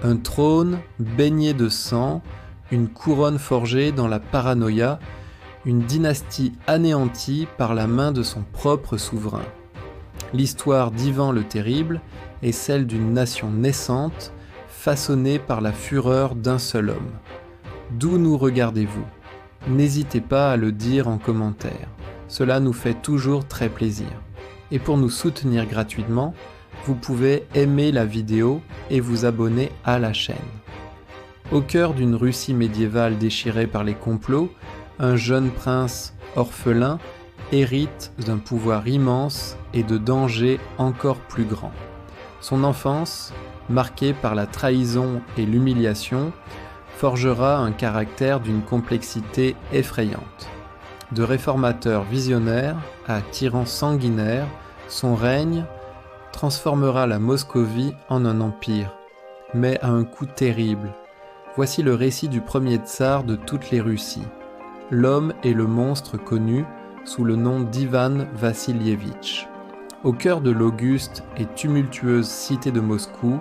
Un trône baigné de sang, une couronne forgée dans la paranoïa, une dynastie anéantie par la main de son propre souverain. L'histoire d'Ivan le Terrible est celle d'une nation naissante, façonnée par la fureur d'un seul homme. D'où nous regardez-vous ? N'hésitez pas à le dire en commentaire, cela nous fait toujours très plaisir. Et pour nous soutenir gratuitement, vous pouvez aimer la vidéo et vous abonner à la chaîne. Au cœur d'une Russie médiévale déchirée par les complots, un jeune prince orphelin hérite d'un pouvoir immense et de dangers encore plus grands. Son enfance, marquée par la trahison et l'humiliation, forgera un caractère d'une complexité effrayante. De réformateur visionnaire à tyran sanguinaire, son règne transformera la Moscovie en un empire, mais à un coût terrible. Voici le récit du premier tsar de toutes les Russies, l'homme et le monstre connu sous le nom d'Ivan Vassilievitch. Au cœur de l'auguste et tumultueuse cité de Moscou,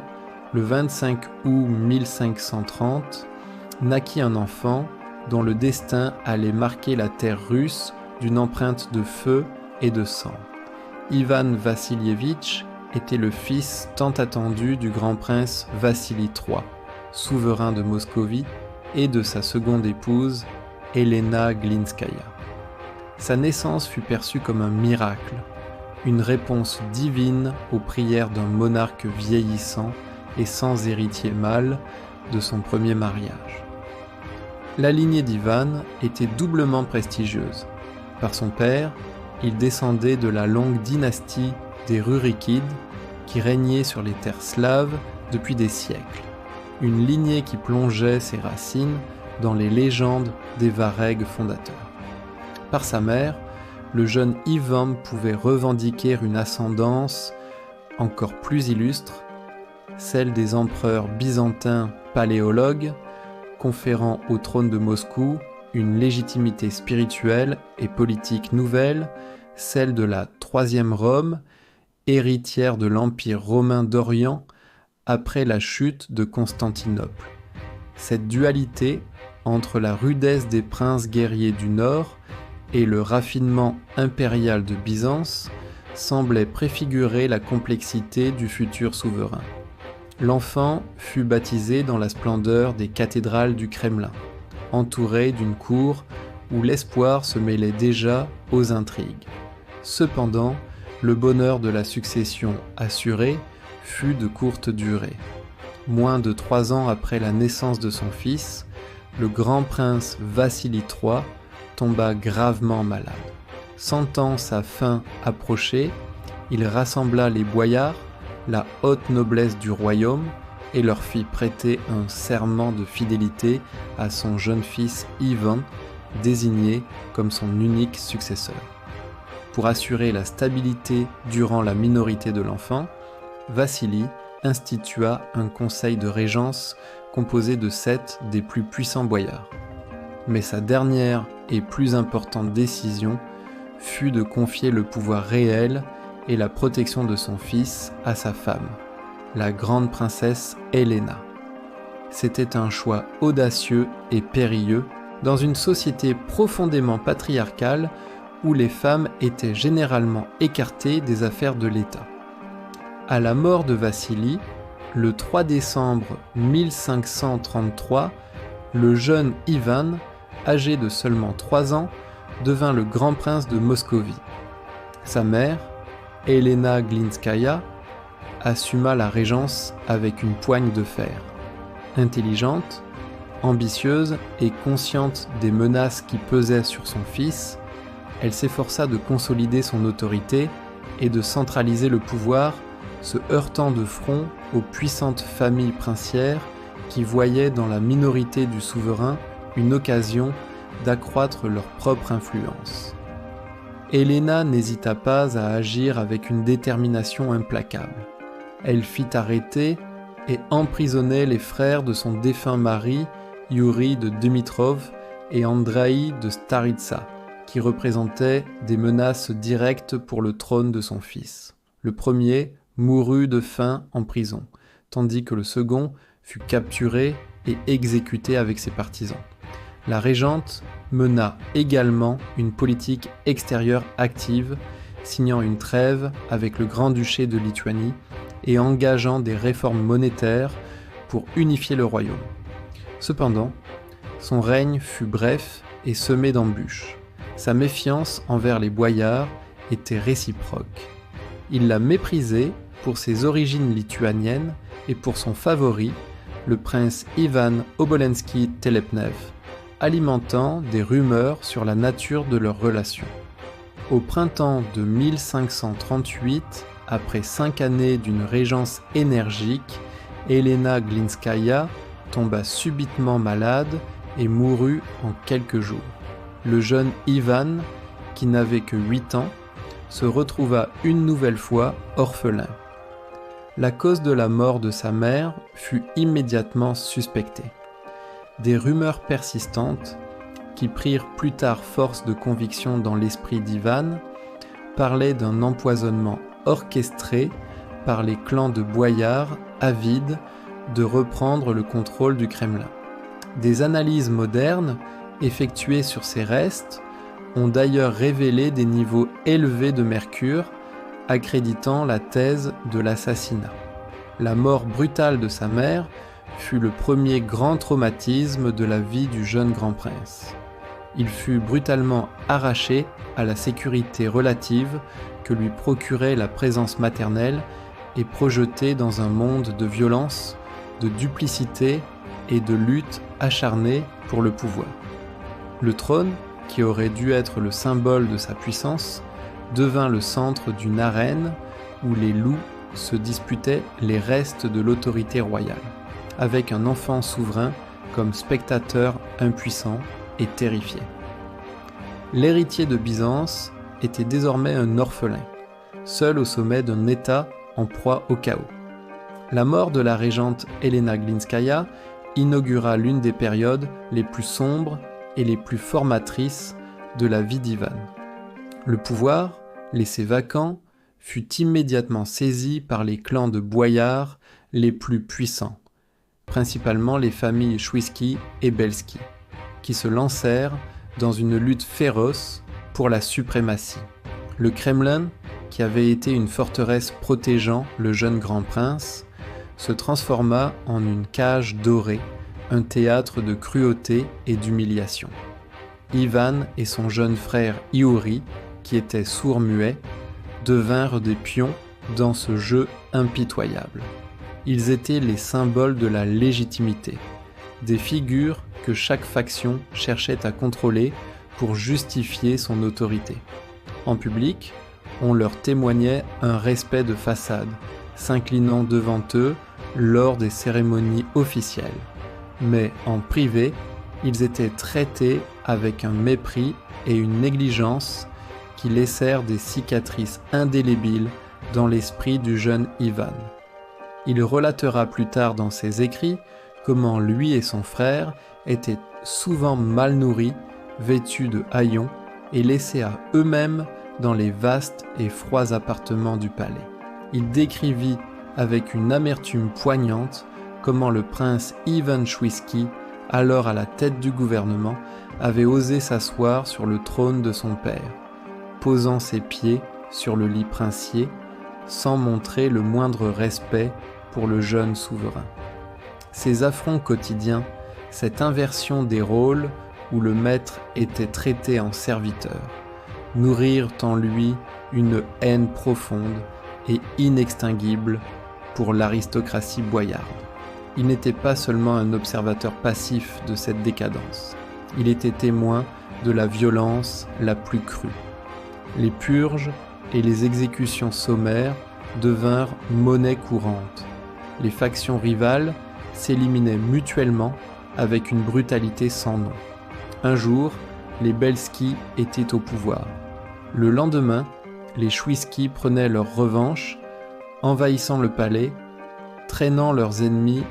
le 25 août 1530, naquit un enfant dont le destin allait marquer la terre russe d'une empreinte de feu et de sang. Ivan Vassilievitch était le fils tant attendu du grand prince Vassili III, souverain de Moscovie, et de sa seconde épouse, Elena Glinskaya. Sa naissance fut perçue comme un miracle, une réponse divine aux prières d'un monarque vieillissant et sans héritier mâle de son premier mariage. La lignée d'Ivan était doublement prestigieuse. Par son père, il descendait de la longue dynastie des Rurikides qui régnait sur les terres slaves depuis des siècles, une lignée qui plongeait ses racines dans les légendes des Varegs fondateurs. Par sa mère, le jeune Ivan pouvait revendiquer une ascendance encore plus illustre, celle des empereurs byzantins paléologues, conférant au trône de Moscou une légitimité spirituelle et politique nouvelle, celle de la Troisième Rome, héritière de l'Empire romain d'Orient après la chute de Constantinople. Cette dualité entre la rudesse des princes guerriers du Nord et le raffinement impérial de Byzance semblait préfigurer la complexité du futur souverain. L'enfant fut baptisé dans la splendeur des cathédrales du Kremlin, entouré d'une cour où l'espoir se mêlait déjà aux intrigues. Cependant, le bonheur de la succession assurée fut de courte durée. Moins de 3 ans après la naissance de son fils, le grand prince Vassili III tomba gravement malade. Sentant sa fin approcher, il rassembla les boyards, la haute noblesse du royaume, et leur fit prêter un serment de fidélité à son jeune fils Ivan, désigné comme son unique successeur. Pour assurer la stabilité durant la minorité de l'enfant, Vassili institua un conseil de régence composé de 7 des plus puissants boyards. Mais sa dernière et plus importante décision fut de confier le pouvoir réel et la protection de son fils à sa femme, la grande princesse Helena. C'était un choix audacieux et périlleux dans une société profondément patriarcale où les femmes étaient généralement écartées des affaires de l'État. À la mort de Vassili, le 3 décembre 1533, le jeune Ivan, âgé de seulement 3 ans, devint le grand prince de Moscovie. Sa mère, Elena Glinskaya, assuma la régence avec une poigne de fer. Intelligente, ambitieuse et consciente des menaces qui pesaient sur son fils, elle s'efforça de consolider son autorité et de centraliser le pouvoir, se heurtant de front aux puissantes familles princières qui voyaient dans la minorité du souverain une occasion d'accroître leur propre influence. Helena n'hésita pas à agir avec une détermination implacable. Elle fit arrêter et emprisonner les frères de son défunt mari, Yuri de Dmitrov et Andreï de Staritsa, qui représentaient des menaces directes pour le trône de son fils. Le premier mourut de faim en prison, tandis que le second fut capturé et exécuté avec ses partisans. La régente mena également une politique extérieure active, signant une trêve avec le Grand-Duché de Lituanie et engageant des réformes monétaires pour unifier le royaume. Cependant, son règne fut bref et semé d'embûches. Sa méfiance envers les boyards était réciproque. Il la méprisait pour ses origines lituaniennes et pour son favori, le prince Ivan Obolensky-Telepnev, alimentant des rumeurs sur la nature de leur relation. Au printemps de 1538, après 5 années d'une régence énergique, Elena Glinskaya tomba subitement malade et mourut en quelques jours. Le jeune Ivan, qui n'avait que 8 ans, se retrouva une nouvelle fois orphelin. La cause de la mort de sa mère fut immédiatement suspectée. Des rumeurs persistantes, qui prirent plus tard force de conviction dans l'esprit d'Ivan, parlaient d'un empoisonnement orchestré par les clans de boyards avides de reprendre le contrôle du Kremlin. Des analyses modernes, effectuées sur ces restes, ont d'ailleurs révélé des niveaux élevés de mercure, accréditant la thèse de l'assassinat. La mort brutale de sa mère fut le premier grand traumatisme de la vie du jeune grand prince. Il fut brutalement arraché à la sécurité relative que lui procurait la présence maternelle et projeté dans un monde de violence, de duplicité et de lutte acharnée pour le pouvoir. Le trône, qui aurait dû être le symbole de sa puissance, devint le centre d'une arène où les loups se disputaient les restes de l'autorité royale, avec un enfant souverain comme spectateur impuissant et terrifié. L'héritier de Byzance était désormais un orphelin, seul au sommet d'un État en proie au chaos. La mort de la régente Elena Glinskaya inaugura l'une des périodes les plus sombres et les plus formatrices de la vie d'Ivan. Le pouvoir, laissé vacant, fut immédiatement saisi par les clans de boyards les plus puissants, principalement les familles Chouïski et Belsky, qui se lancèrent dans une lutte féroce pour la suprématie. Le Kremlin, qui avait été une forteresse protégeant le jeune grand prince, se transforma en une cage dorée, un théâtre de cruauté et d'humiliation. Ivan et son jeune frère Iouri, qui était sourd-muet, devinrent des pions dans ce jeu impitoyable. Ils étaient les symboles de la légitimité, des figures que chaque faction cherchait à contrôler pour justifier son autorité. En public, on leur témoignait un respect de façade, s'inclinant devant eux lors des cérémonies officielles. Mais en privé, ils étaient traités avec un mépris et une négligence qui laissèrent des cicatrices indélébiles dans l'esprit du jeune Ivan. Il relatera plus tard dans ses écrits comment lui et son frère étaient souvent mal nourris, vêtus de haillons et laissés à eux-mêmes dans les vastes et froids appartements du palais. Il décrivit avec une amertume poignante comment le prince Ivan Chouïski, alors à la tête du gouvernement, avait osé s'asseoir sur le trône de son père, posant ses pieds sur le lit princier, sans montrer le moindre respect pour le jeune souverain. Ces affronts quotidiens, cette inversion des rôles où le maître était traité en serviteur, nourrirent en lui une haine profonde et inextinguible pour l'aristocratie boyarde. Il n'était pas seulement un observateur passif de cette décadence, il était témoin de la violence la plus crue. Les purges et les exécutions sommaires devinrent monnaie courante. Les factions rivales s'éliminaient mutuellement avec une brutalité sans nom. Un jour, les Belsky étaient au pouvoir. Le lendemain, les Chouïski prenaient leur revanche, envahissant le palais, traînant leurs ennemis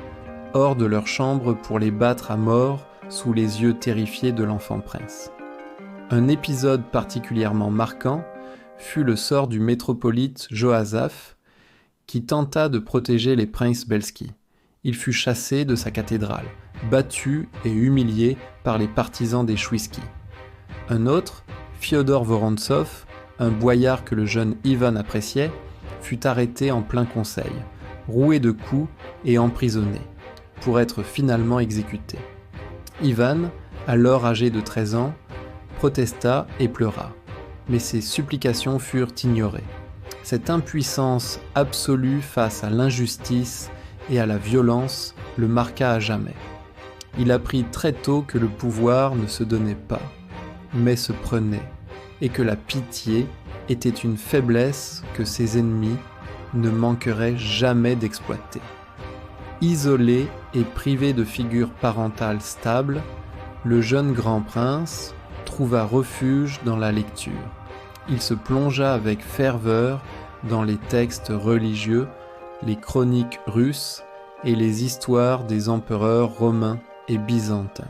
hors de leur chambre pour les battre à mort sous les yeux terrifiés de l'enfant prince. Un épisode particulièrement marquant fut le sort du métropolite Joasaph, qui tenta de protéger les princes Belsky. il fut chassé de sa cathédrale, battu et humilié par les partisans des Chouïski. Un autre, Fiodor Vorontsov, un boyard que le jeune Ivan appréciait, fut arrêté en plein conseil, roué de coups et emprisonné, pour être finalement exécuté. Ivan, alors âgé de 13 ans, protesta et pleura, mais ses supplications furent ignorées. Cette impuissance absolue face à l'injustice et à la violence le marqua à jamais. Il apprit très tôt que le pouvoir ne se donnait pas, mais se prenait, et que la pitié était une faiblesse que ses ennemis ne manqueraient jamais d'exploiter. Isolé et privé de figure parentale stable, le jeune grand prince trouva refuge dans la lecture. Il se plongea avec ferveur dans les textes religieux, les chroniques russes et les histoires des empereurs romains et byzantins.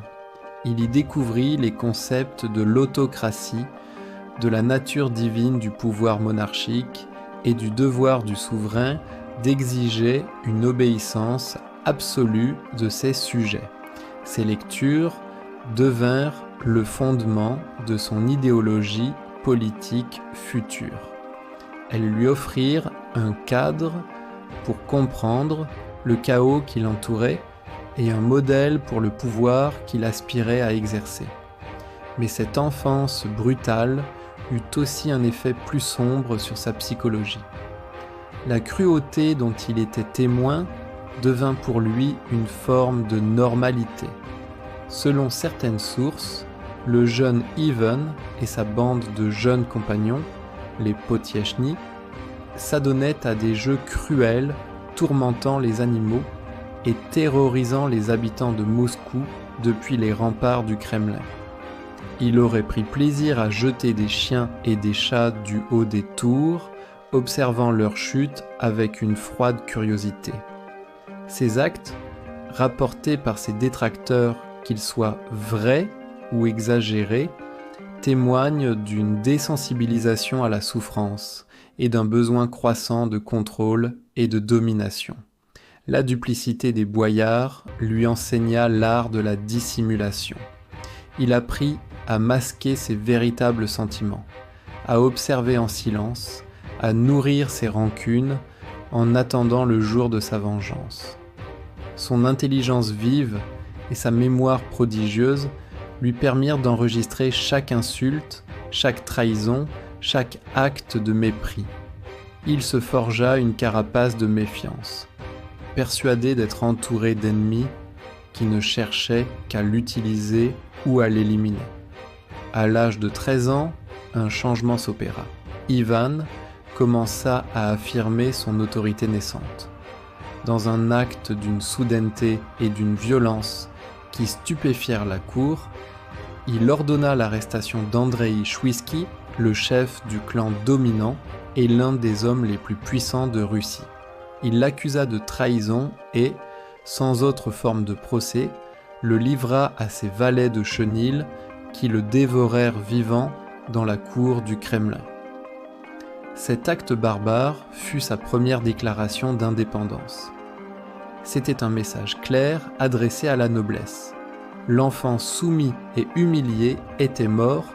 Il y découvrit les concepts de l'autocratie, de la nature divine du pouvoir monarchique et du devoir du souverain d'exiger une obéissance absolue de ses sujets. Ces lectures devinrent le fondement de son idéologie politique future. Elles lui offrirent un cadre pour comprendre le chaos qui l'entourait et un modèle pour le pouvoir qu'il aspirait à exercer. Mais cette enfance brutale eut aussi un effet plus sombre sur sa psychologie. La cruauté dont il était témoin devint pour lui une forme de normalité. Selon certaines sources, le jeune Ivan et sa bande de jeunes compagnons, les Potiechny, s'adonnaient à des jeux cruels, tourmentant les animaux et terrorisant les habitants de Moscou depuis les remparts du Kremlin. Il aurait pris plaisir à jeter des chiens et des chats du haut des tours, observant leur chute avec une froide curiosité. Ces actes, rapportés par ses détracteurs qu'ils soient vrais ou exagérés, témoignent d'une désensibilisation à la souffrance et d'un besoin croissant de contrôle et de domination. La duplicité des boyards lui enseigna l'art de la dissimulation. Il apprit à masquer ses véritables sentiments, à observer en silence, à nourrir ses rancunes en attendant le jour de sa vengeance. Son intelligence vive et sa mémoire prodigieuse lui permirent d'enregistrer chaque insulte, chaque trahison, chaque acte de mépris. Il se forgea une carapace de méfiance, persuadé d'être entouré d'ennemis qui ne cherchaient qu'à l'utiliser ou à l'éliminer. À l'âge de 13 ans, un changement s'opéra. Ivan commença à affirmer son autorité naissante. Dans un acte d'une soudaineté et d'une violence qui stupéfièrent la cour, il ordonna l'arrestation d'Andreï Chouïski, le chef du clan dominant et l'un des hommes les plus puissants de Russie. Il l'accusa de trahison et, sans autre forme de procès, le livra à ses valets de chenil qui le dévorèrent vivant dans la cour du Kremlin. Cet acte barbare fut sa première déclaration d'indépendance. C'était un message clair adressé à la noblesse. L'enfant soumis et humilié était mort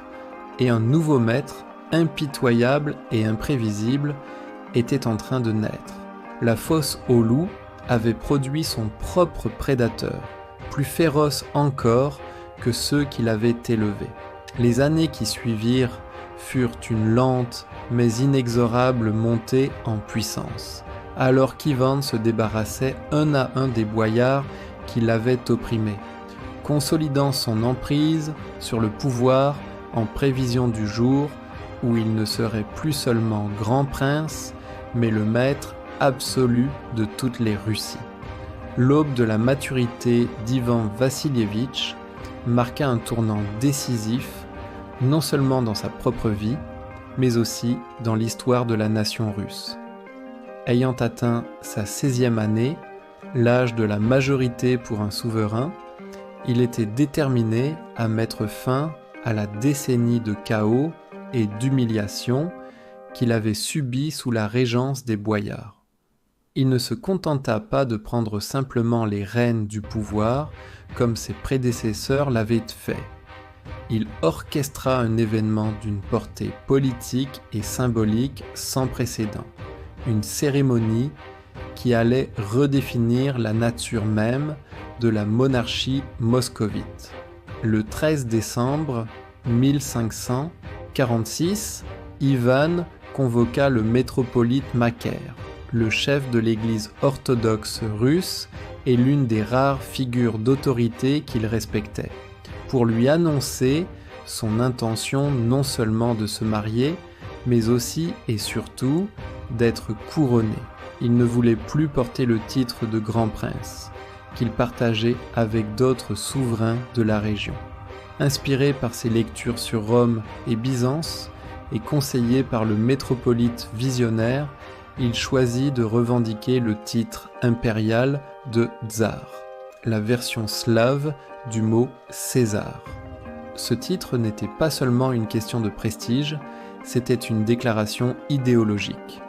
et un nouveau maître, impitoyable et imprévisible, était en train de naître. La fosse aux loups avait produit son propre prédateur, plus féroce encore que ceux qui l'avaient élevé. Les années qui suivirent furent une lente mais inexorable montée en puissance, alors qu'Ivan se débarrassait un à un des boyards qui l'avaient opprimé, consolidant son emprise sur le pouvoir en prévision du jour où il ne serait plus seulement grand prince, mais le maître absolu de toutes les Russies. L'aube de la maturité d'Ivan Vassilievitch marqua un tournant décisif, non seulement dans sa propre vie, mais aussi dans l'histoire de la nation russe. Ayant atteint sa 16e année, l'âge de la majorité pour un souverain, il était déterminé à mettre fin à la décennie de chaos et d'humiliation qu'il avait subie sous la régence des boyards. Il ne se contenta pas de prendre simplement les rênes du pouvoir, comme ses prédécesseurs l'avaient fait. Il orchestra un événement d'une portée politique et symbolique sans précédent, une cérémonie qui allait redéfinir la nature même de la monarchie moscovite. Le 13 décembre 1546, Ivan convoqua le métropolite Macaire, le chef de l'église orthodoxe russe et l'une des rares figures d'autorité qu'il respectait, pour lui annoncer son intention non seulement de se marier, mais aussi et surtout d'être couronné. Il ne voulait plus porter le titre de grand prince, qu'il partageait avec d'autres souverains de la région. Inspiré par ses lectures sur Rome et Byzance, et conseillé par le métropolite visionnaire, il choisit de revendiquer le titre impérial de tsar, la version slave du mot César. Ce titre n'était pas seulement une question de prestige, c'était une déclaration idéologique.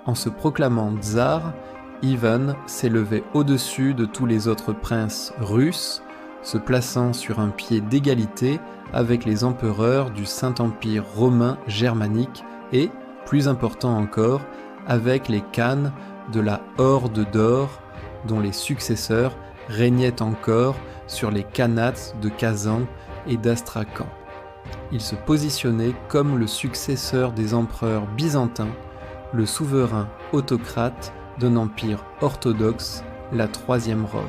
En se proclamant tsar, Ivan s'élevait au-dessus de tous les autres princes russes, se plaçant sur un pied d'égalité avec les empereurs du Saint-Empire romain germanique et, plus important encore, avec les Khanes de la Horde d'Or, dont les successeurs régnaient encore sur les Khanates de Kazan et d'Astrakhan. Il se positionnait comme le successeur des empereurs byzantins, le souverain autocrate d'un empire orthodoxe, la Troisième Rome.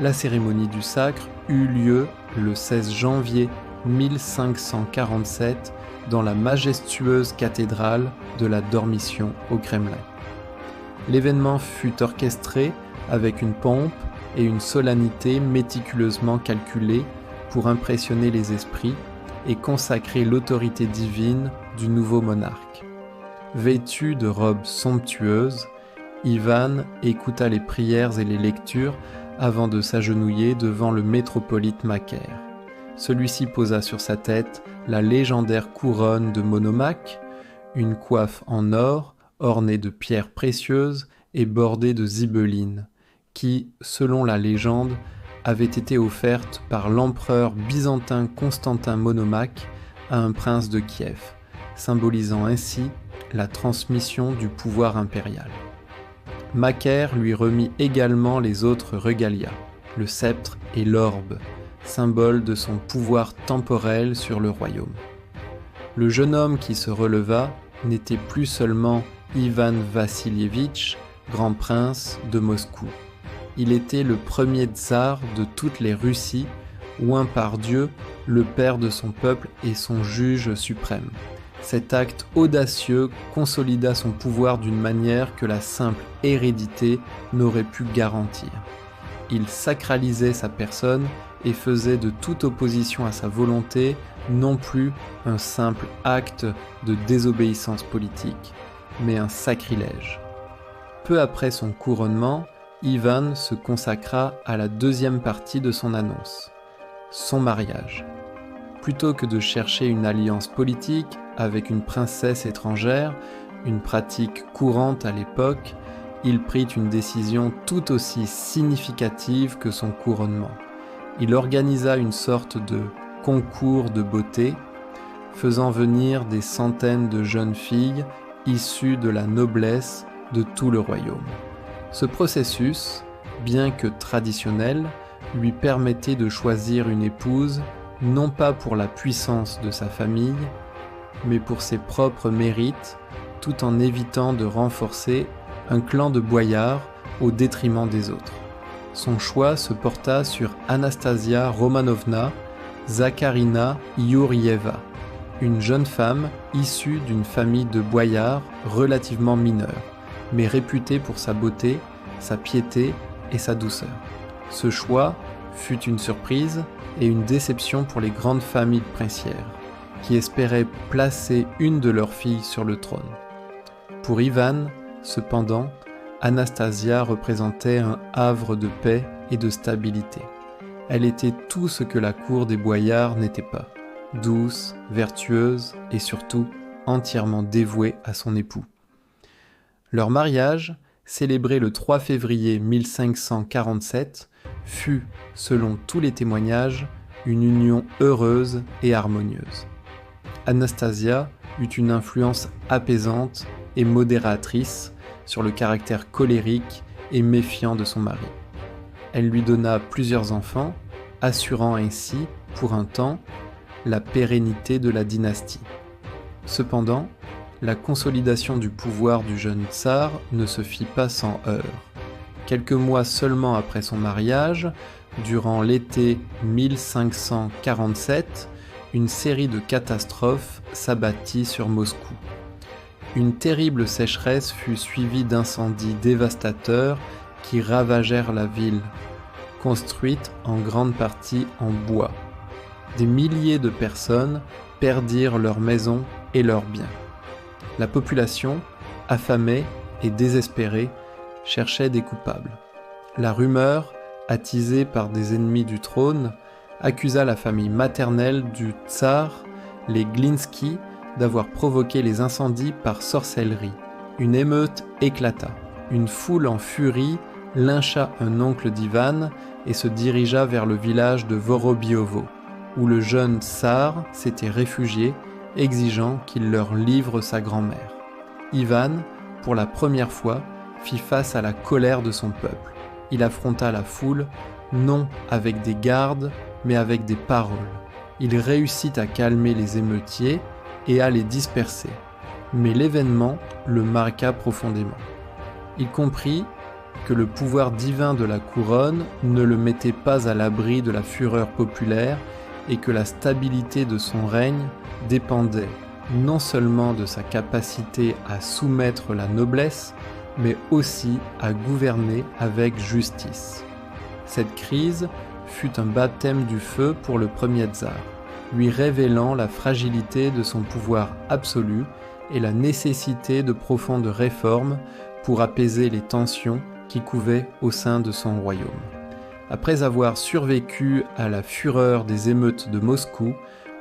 La cérémonie du sacre eut lieu le 16 janvier 1547 dans la majestueuse cathédrale de la Dormition au Kremlin. L'événement fut orchestré avec une pompe et une solennité méticuleusement calculées pour impressionner les esprits et consacrer l'autorité divine du nouveau monarque. Vêtu de robes somptueuses, Ivan écouta les prières et les lectures avant de s'agenouiller devant le métropolite Macaire. Celui-ci posa sur sa tête la légendaire couronne de Monomaque, une coiffe en or ornée de pierres précieuses et bordée de zibelines, qui, selon la légende, avait été offerte par l'empereur byzantin Constantin Monomaque à un prince de Kiev, symbolisant ainsi la transmission du pouvoir impérial. Macaire lui remit également les autres regalia, le sceptre et l'orbe, symbole de son pouvoir temporel sur le royaume. Le jeune homme qui se releva n'était plus seulement Ivan Vassilievitch, grand prince de Moscou. Il était le premier tsar de toutes les Russies, oint par Dieu, le père de son peuple et son juge suprême. Cet acte audacieux consolida son pouvoir d'une manière que la simple hérédité n'aurait pu garantir. Il sacralisait sa personne et faisait de toute opposition à sa volonté non plus un simple acte de désobéissance politique, mais un sacrilège. Peu après son couronnement, Ivan se consacra à la deuxième partie de son annonce, son mariage. Plutôt que de chercher une alliance politique avec une princesse étrangère, une pratique courante à l'époque, il prit une décision tout aussi significative que son couronnement. Il organisa une sorte de concours de beauté, faisant venir des centaines de jeunes filles issues de la noblesse de tout le royaume. Ce processus, bien que traditionnel, lui permettait de choisir une épouse non pas pour la puissance de sa famille, mais pour ses propres mérites, tout en évitant de renforcer un clan de boyards au détriment des autres. Son choix se porta sur Anastasia Romanovna Zakharina Yurieva, une jeune femme issue d'une famille de boyards relativement mineure, mais réputée pour sa beauté, sa piété et sa douceur. Ce choix fut une surprise et une déception pour les grandes familles princières, qui espéraient placer une de leurs filles sur le trône. Pour Ivan, cependant, Anastasia représentait un havre de paix et de stabilité. Elle était tout ce que la cour des boyards n'était pas, douce, vertueuse et surtout entièrement dévouée à son époux. Leur mariage célébrée le 3 février 1547, fut, selon tous les témoignages, une union heureuse et harmonieuse. Anastasia eut une influence apaisante et modératrice sur le caractère colérique et méfiant de son mari. Elle lui donna plusieurs enfants, assurant ainsi, pour un temps, la pérennité de la dynastie. Cependant, la consolidation du pouvoir du jeune tsar ne se fit pas sans heurts. Quelques mois seulement après son mariage, durant l'été 1547, une série de catastrophes s'abattit sur Moscou. Une terrible sécheresse fut suivie d'incendies dévastateurs qui ravagèrent la ville, construite en grande partie en bois. Des milliers de personnes perdirent leurs maisons et leurs biens. La population, affamée et désespérée, cherchait des coupables. La rumeur, attisée par des ennemis du trône, accusa la famille maternelle du tsar, les Glinski, d'avoir provoqué les incendies par sorcellerie. Une émeute éclata. Une foule en furie lyncha un oncle d'Ivan et se dirigea vers le village de Vorobiovo, où le jeune tsar s'était réfugié, exigeant qu'il leur livre sa grand-mère. Ivan, pour la première fois, fit face à la colère de son peuple. Il affronta la foule, non avec des gardes, mais avec des paroles. Il réussit à calmer les émeutiers et à les disperser. Mais l'événement le marqua profondément. Il comprit que le pouvoir divin de la couronne ne le mettait pas à l'abri de la fureur populaire et que la stabilité de son règne dépendait non seulement de sa capacité à soumettre la noblesse, mais aussi à gouverner avec justice. Cette crise fut un baptême du feu pour le premier tsar, lui révélant la fragilité de son pouvoir absolu et la nécessité de profondes réformes pour apaiser les tensions qui couvaient au sein de son royaume. Après avoir survécu à la fureur des émeutes de Moscou,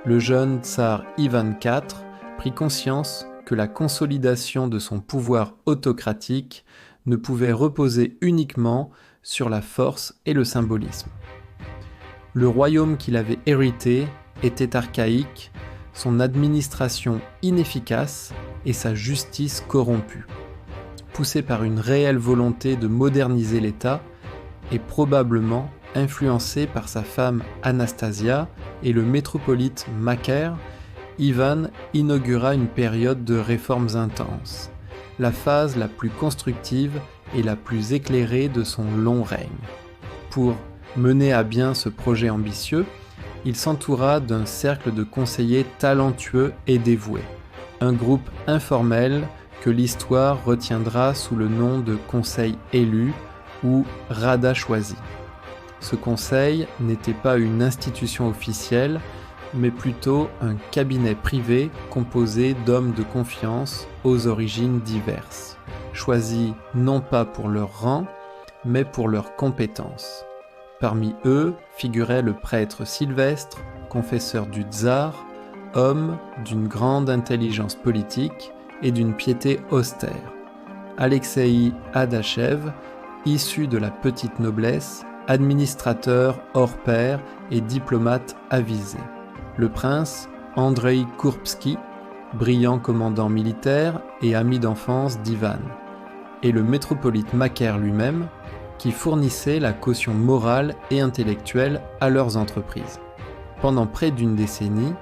le jeune tsar Ivan IV prit conscience que la consolidation de son pouvoir autocratique ne pouvait reposer uniquement sur la force et le symbolisme. Le royaume qu'il avait hérité était archaïque, son administration inefficace et sa justice corrompue. Poussé par une réelle volonté de moderniser l'État, et probablement influencé par sa femme Anastasia et le métropolite Macaire, Ivan inaugura une période de réformes intenses, la phase la plus constructive et la plus éclairée de son long règne. Pour mener à bien ce projet ambitieux, il s'entoura d'un cercle de conseillers talentueux et dévoués, un groupe informel que l'histoire retiendra sous le nom de Conseil élu ou Rada choisi. Ce conseil n'était pas une institution officielle, mais plutôt un cabinet privé composé d'hommes de confiance aux origines diverses, choisis non pas pour leur rang, mais pour leurs compétences. Parmi eux figurait le prêtre Sylvestre, confesseur du tsar, homme d'une grande intelligence politique et d'une piété austère. Alexeï Adachev, issu de la petite noblesse, administrateur hors pair et diplomate avisé. Le prince Andreï Kourbsky, brillant commandant militaire et ami d'enfance d'Ivan. Et le métropolite Macaire lui-même, qui fournissait la caution morale et intellectuelle à leurs entreprises. Pendant près d'une décennie,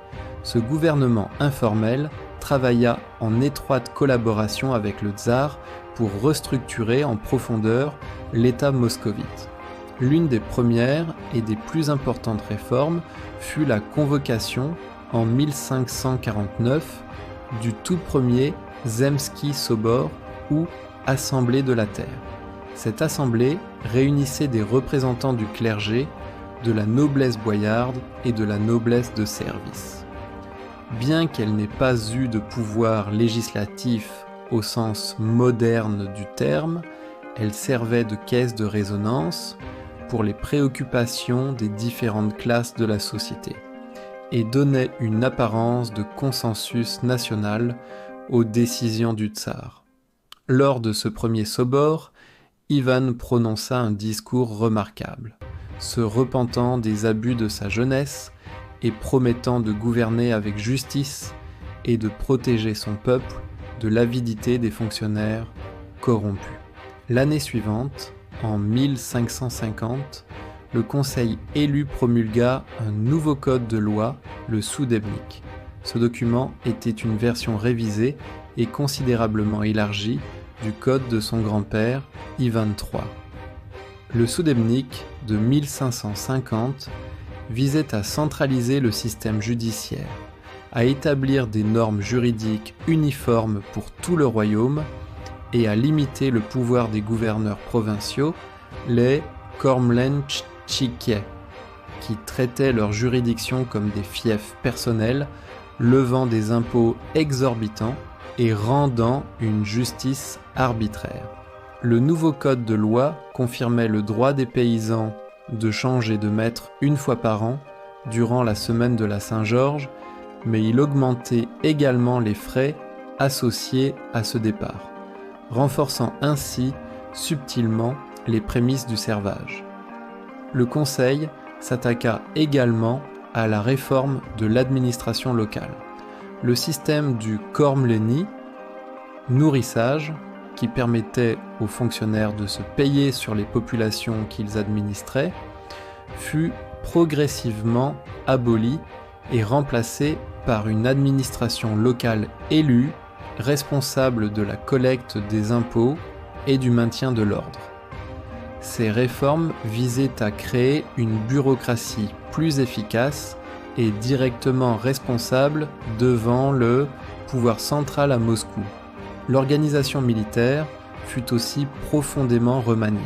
ce gouvernement informel travailla en étroite collaboration avec le tsar pour restructurer en profondeur l'État moscovite. L'une des premières et des plus importantes réformes fut la convocation en 1549 du tout premier Zemski Sobor ou Assemblée de la Terre. Cette assemblée réunissait des représentants du clergé, de la noblesse boyarde et de la noblesse de service. Bien qu'elle n'ait pas eu de pouvoir législatif au sens moderne du terme, elle servait de caisse de résonance pour les préoccupations des différentes classes de la société et donnait une apparence de consensus national aux décisions du tsar. Lors de ce premier sobor, Ivan prononça un discours remarquable, se repentant des abus de sa jeunesse et promettant de gouverner avec justice et de protéger son peuple de l'avidité des fonctionnaires corrompus. L'année suivante, en 1550, le conseil élu promulgua un nouveau code de loi, le Soudebnik. Ce document était une version révisée et considérablement élargie du code de son grand-père, Ivan III. Le Soudebnik de 1550 visait à centraliser le système judiciaire, à établir des normes juridiques uniformes pour tout le royaume et à limiter le pouvoir des gouverneurs provinciaux, les Kormlentchikie, qui traitaient leur juridiction comme des fiefs personnels, levant des impôts exorbitants et rendant une justice arbitraire. Le nouveau code de loi confirmait le droit des paysans de changer de maître une fois par an durant la semaine de la Saint-Georges, mais il augmentait également les frais associés à ce départ, renforçant ainsi subtilement les prémices du servage. Le Conseil s'attaqua également à la réforme de l'administration locale. Le système du kormleni, nourrissage, qui permettait aux fonctionnaires de se payer sur les populations qu'ils administraient, fut progressivement aboli et remplacé par une administration locale élue, responsable de la collecte des impôts et du maintien de l'ordre. Ces réformes visaient à créer une bureaucratie plus efficace et directement responsable devant le pouvoir central à Moscou. L'organisation militaire fut aussi profondément remaniée.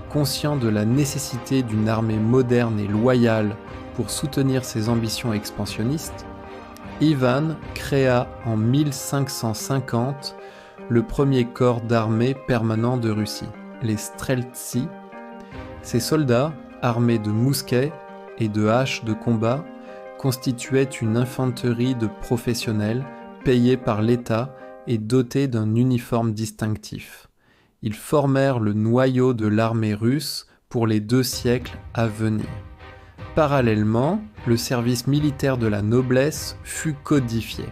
Conscient de la nécessité d'une armée moderne et loyale pour soutenir ses ambitions expansionnistes, Ivan créa en 1550 le premier corps d'armée permanent de Russie, les Streltsi. Ces soldats, armés de mousquets et de haches de combat, constituaient une infanterie de professionnels payés par l'État et dotés d'un uniforme distinctif. Ils formèrent le noyau de l'armée russe pour les 2 siècles à venir. Parallèlement, le service militaire de la noblesse fut codifié.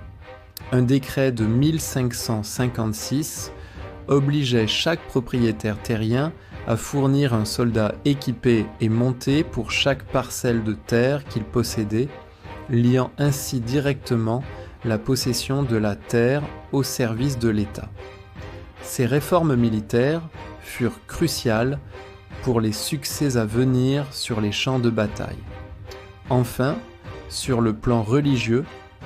Un décret de 1556 obligeait chaque propriétaire terrien à fournir un soldat équipé et monté pour chaque parcelle de terre qu'il possédait, liant ainsi directement la possession de la terre au service de l'État. Ces réformes militaires furent cruciales pour les succès à venir sur les champs de bataille. Enfin, sur le plan religieux,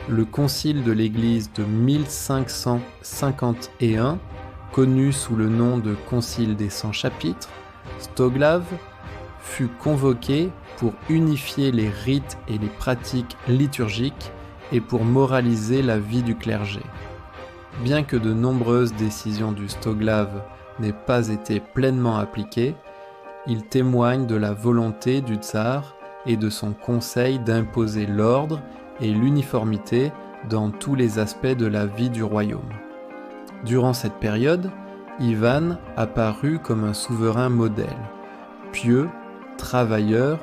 le concile de l'Église de 1551, connu sous le nom de Concile des 100 chapitres, Stoglav, fut convoqué pour unifier les rites et les pratiques liturgiques et pour moraliser la vie du clergé. Bien que de nombreuses décisions du Stoglav n'aient pas été pleinement appliquées, il témoigne de la volonté du tsar et de son conseil d'imposer l'ordre et l'uniformité dans tous les aspects de la vie du royaume. Durant cette période, Ivan apparut comme un souverain modèle, pieux, travailleur,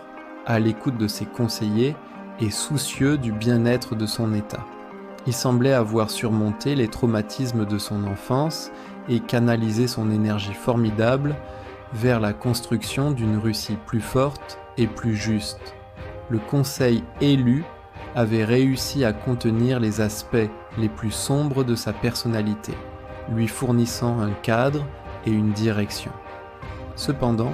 à l'écoute de ses conseillers et soucieux du bien-être de son État. Il semblait avoir surmonté les traumatismes de son enfance et canalisé son énergie formidable vers la construction d'une Russie plus forte et plus juste. Le conseil élu avait réussi à contenir les aspects les plus sombres de sa personnalité, lui fournissant un cadre et une direction. Cependant,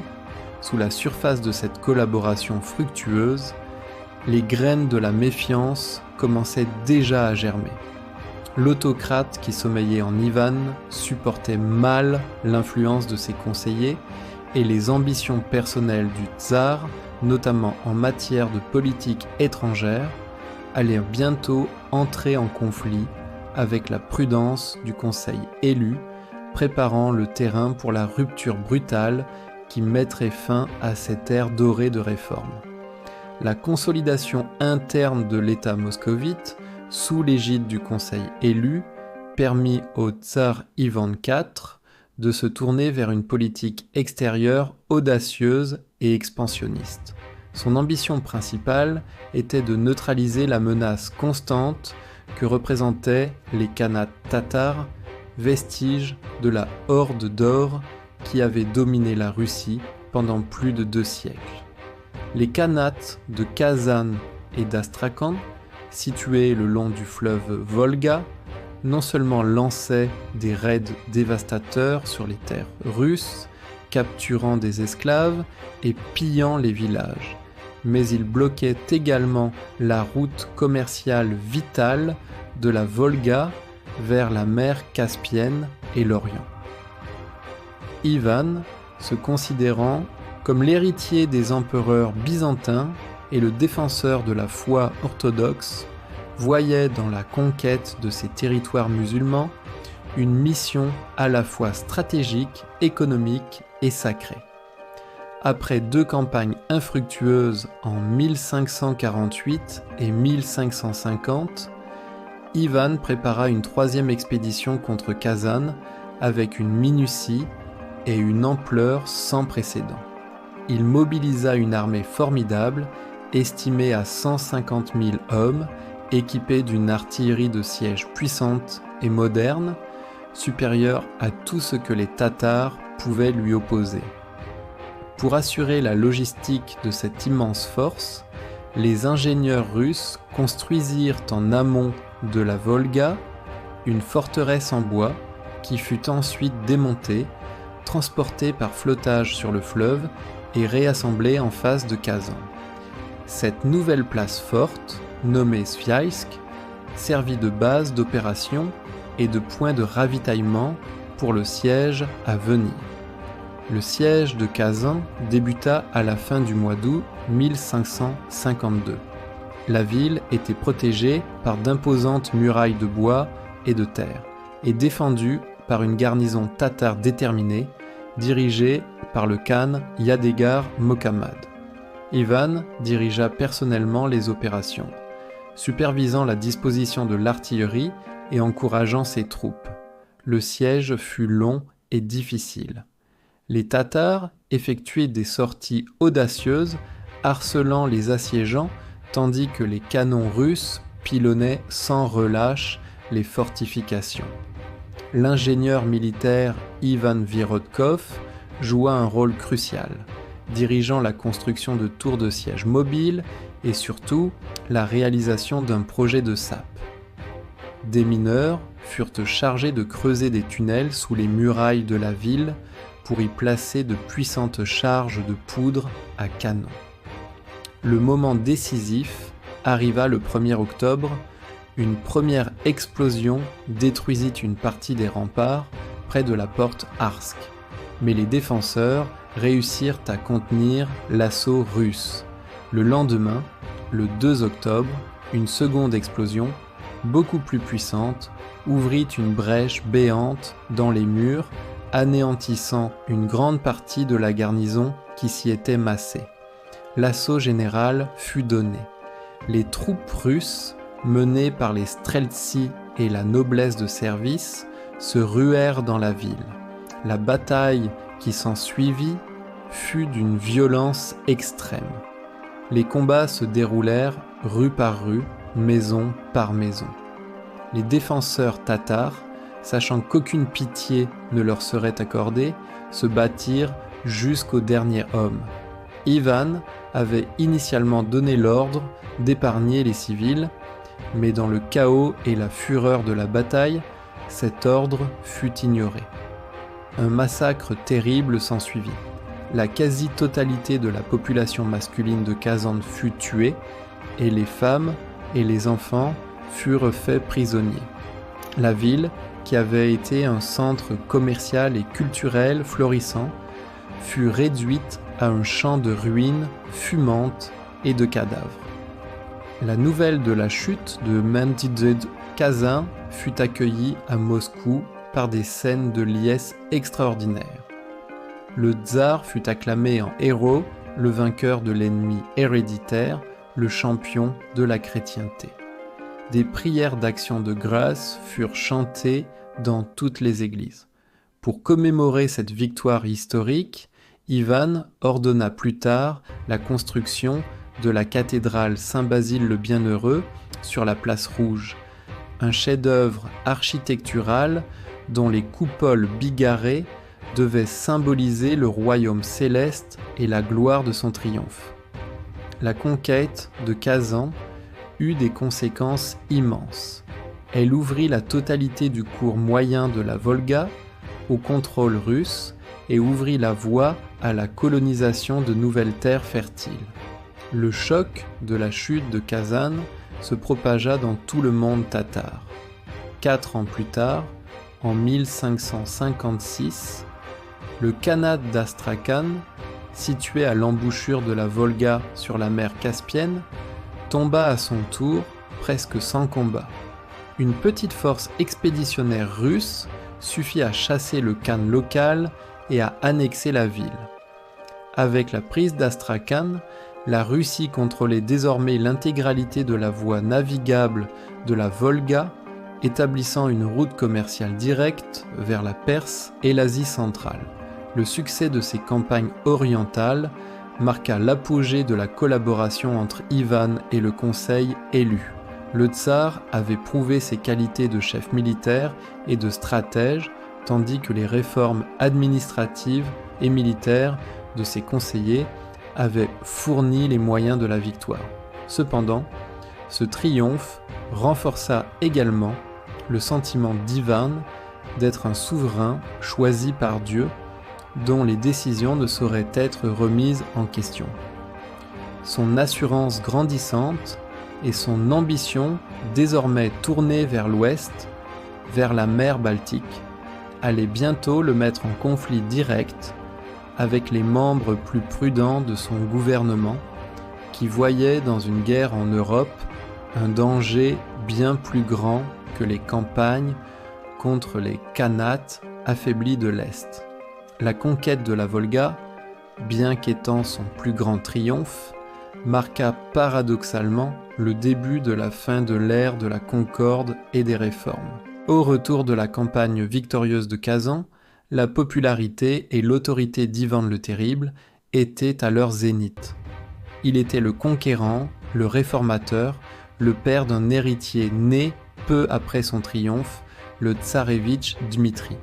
sous la surface de cette collaboration fructueuse, les graines de la méfiance commençaient déjà à germer. L'autocrate qui sommeillait en Ivan supportait mal l'influence de ses conseillers et les ambitions personnelles du tsar, notamment en matière de politique étrangère, allaient bientôt entrer en conflit avec la prudence du conseil élu, préparant le terrain pour la rupture brutale qui mettrait fin à cette ère dorée de réforme. La consolidation interne de l'État moscovite, sous l'égide du conseil élu, permis au tsar Ivan IV de se tourner vers une politique extérieure audacieuse et expansionniste. Son ambition principale était de neutraliser la menace constante que représentaient les khanats tatars, vestiges de la Horde d'or qui avait dominé la Russie pendant plus de 2 siècles. Les khanats de Kazan et d'Astrakhan, situés le long du fleuve Volga, non seulement lançaient des raids dévastateurs sur les terres russes, capturant des esclaves et pillant les villages, mais ils bloquaient également la route commerciale vitale de la Volga vers la mer Caspienne et l'Orient. Ivan, se considérant comme l'héritier des empereurs byzantins et le défenseur de la foi orthodoxe, voyait dans la conquête de ces territoires musulmans une mission à la fois stratégique, économique et sacrée. Après 2 campagnes infructueuses en 1548 et 1550, Ivan prépara une 3e expédition contre Kazan avec une minutie et une ampleur sans précédent. Il mobilisa une armée formidable, estimée à 150 000 hommes, équipée d'une artillerie de siège puissante et moderne, supérieure à tout ce que les Tatars pouvaient lui opposer. Pour assurer la logistique de cette immense force, les ingénieurs russes construisirent en amont de la Volga une forteresse en bois qui fut ensuite démontée, transportée par flottage sur le fleuve et réassemblée en face de Kazan. Cette nouvelle place forte, nommée Sviajsk, servit de base d'opération et de point de ravitaillement pour le siège à venir. Le siège de Kazan débuta à la fin du mois d'août 1552. La ville était protégée par d'imposantes murailles de bois et de terre, et défendue par une garnison tatare déterminée, dirigée par le khan Yadegar Mokammad. Ivan dirigea personnellement les opérations, supervisant la disposition de l'artillerie et encourageant ses troupes. Le siège fut long et difficile. Les Tatars effectuaient des sorties audacieuses, harcelant les assiégeants, tandis que les canons russes pilonnaient sans relâche les fortifications. L'ingénieur militaire Ivan Virodkov joua un rôle crucial, dirigeant la construction de tours de siège mobiles et surtout la réalisation d'un projet de sape. Des mineurs furent chargés de creuser des tunnels sous les murailles de la ville pour y placer de puissantes charges de poudre à canon. Le moment décisif arriva le 1er octobre. Une première explosion détruisit une partie des remparts près de la porte Arsk, mais les défenseurs réussirent à contenir l'assaut russe. Le lendemain, le 2 octobre, une seconde explosion, beaucoup plus puissante, ouvrit une brèche béante dans les murs, anéantissant une grande partie de la garnison qui s'y était massée. L'assaut général fut donné. Les troupes russes, menées par les Streltsy et la noblesse de service, se ruèrent dans la ville. La bataille qui s'ensuivit fut d'une violence extrême. Les combats se déroulèrent rue par rue, maison par maison. Les défenseurs tatars, sachant qu'aucune pitié ne leur serait accordée, se battirent jusqu'au dernier homme. Ivan avait initialement donné l'ordre d'épargner les civils, mais dans le chaos et la fureur de la bataille, cet ordre fut ignoré. Un massacre terrible s'ensuivit. La quasi-totalité de la population masculine de Kazan fut tuée, et les femmes et les enfants furent faits prisonniers. La ville, qui avait été un centre commercial et culturel florissant, fut réduite à un champ de ruines fumantes et de cadavres. La nouvelle de la chute de Mandijed Kazan fut accueillie à Moscou par des scènes de liesse extraordinaires. Le tsar fut acclamé en héros, le vainqueur de l'ennemi héréditaire, le champion de la chrétienté. des prières d'action de grâce furent chantées dans toutes les églises. Pour commémorer cette victoire historique, Ivan ordonna plus tard la construction de la cathédrale Saint-Basile le Bienheureux sur la place Rouge, un chef-d'œuvre architectural dont les coupoles bigarrées devaient symboliser le royaume céleste et la gloire de son triomphe. La conquête de Kazan eut des conséquences immenses. Elle ouvrit la totalité du cours moyen de la Volga au contrôle russe et ouvrit la voie à la colonisation de nouvelles terres fertiles. Le choc de la chute de Kazan se propagea dans tout le monde tatar. 4 ans plus tard, en 1556, le Khanat d'Astrakhan, situé à l'embouchure de la Volga sur la mer Caspienne, tomba à son tour presque sans combat. Une petite force expéditionnaire russe suffit à chasser le khan local et à annexer la ville. Avec la prise d'Astrakhan, la Russie contrôlait désormais l'intégralité de la voie navigable de la Volga, établissant une route commerciale directe vers la Perse et l'Asie centrale. Le succès de ces campagnes orientales marqua l'apogée de la collaboration entre Ivan et le conseil élu. Le tsar avait prouvé ses qualités de chef militaire et de stratège, tandis que les réformes administratives et militaires de ses conseillers avaient fourni les moyens de la victoire. Cependant, ce triomphe renforça également le sentiment d'Ivan d'être un souverain choisi par Dieu, dont les décisions ne sauraient être remises en question. Son assurance grandissante et son ambition désormais tournée vers l'ouest, vers la mer Baltique, allaient bientôt le mettre en conflit direct avec les membres plus prudents de son gouvernement, qui voyaient dans une guerre en Europe un danger bien plus grand que les campagnes contre les khanates affaiblis de l'Est. La conquête de la Volga, bien qu'étant son plus grand triomphe, marqua paradoxalement le début de la fin de l'ère de la concorde et des réformes. Au retour de la campagne victorieuse de Kazan, la popularité et l'autorité d'Ivan le Terrible étaient à leur zénith. Il était le conquérant, le réformateur, le père d'un héritier né peu après son triomphe, le tsarévitch Dmitri.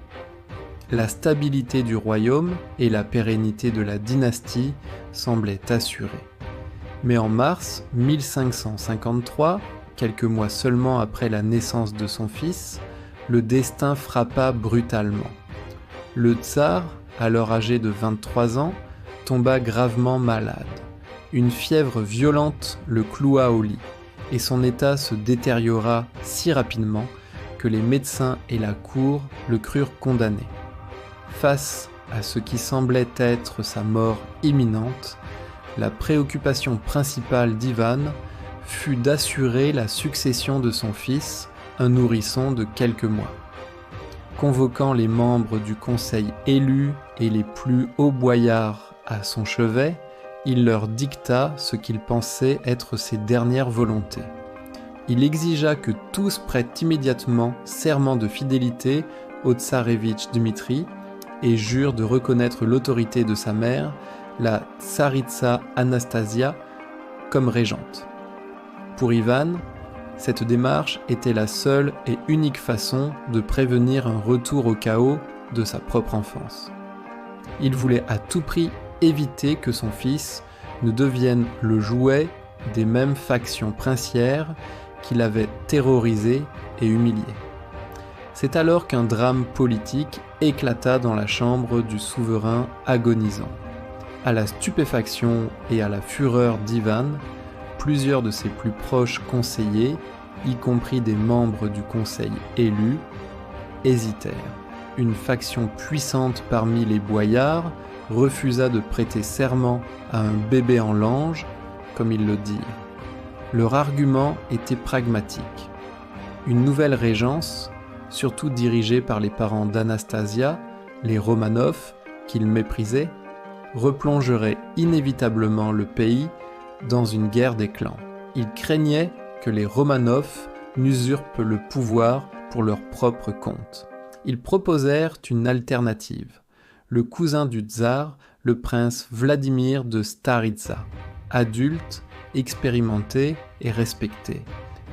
La stabilité du royaume et la pérennité de la dynastie semblaient assurées. Mais en mars 1553, quelques mois seulement après la naissance de son fils, le destin frappa brutalement. Le tsar, alors âgé de 23 ans, tomba gravement malade. Une fièvre violente le cloua au lit, et son état se détériora si rapidement que les médecins et la cour le crurent condamné. Face à ce qui semblait être sa mort imminente, la préoccupation principale d'Ivan fut d'assurer la succession de son fils, un nourrisson de quelques mois. Convoquant les membres du conseil élu et les plus hauts boyards à son chevet, il leur dicta ce qu'il pensait être ses dernières volontés. Il exigea que tous prêtent immédiatement serment de fidélité au tsarévitch Dmitri et jurent de reconnaître l'autorité de sa mère, la tsaritsa Anastasia, comme régente. Pour Ivan, cette démarche était la seule et unique façon de prévenir un retour au chaos de sa propre enfance. Il voulait à tout prix éviter que son fils ne devienne le jouet des mêmes factions princières qui l'avaient terrorisé et humilié. C'est alors qu'un drame politique éclata dans la chambre du souverain agonisant. À la stupéfaction et à la fureur d'Ivan, plusieurs de ses plus proches conseillers, y compris des membres du conseil élu, hésitèrent. Une faction puissante parmi les boyards refusa de prêter serment à un bébé en lange, comme ils le dirent. Leur argument était pragmatique. Une nouvelle régence, surtout dirigée par les parents d'Anastasia, les Romanov, qu'ils méprisaient, replongerait inévitablement le pays dans une guerre des clans. Ils craignaient que les Romanov n'usurpent le pouvoir pour leur propre compte. Ils proposèrent une alternative. Le cousin du tsar, le prince Vladimir de Staritsa, adulte, expérimenté et respecté.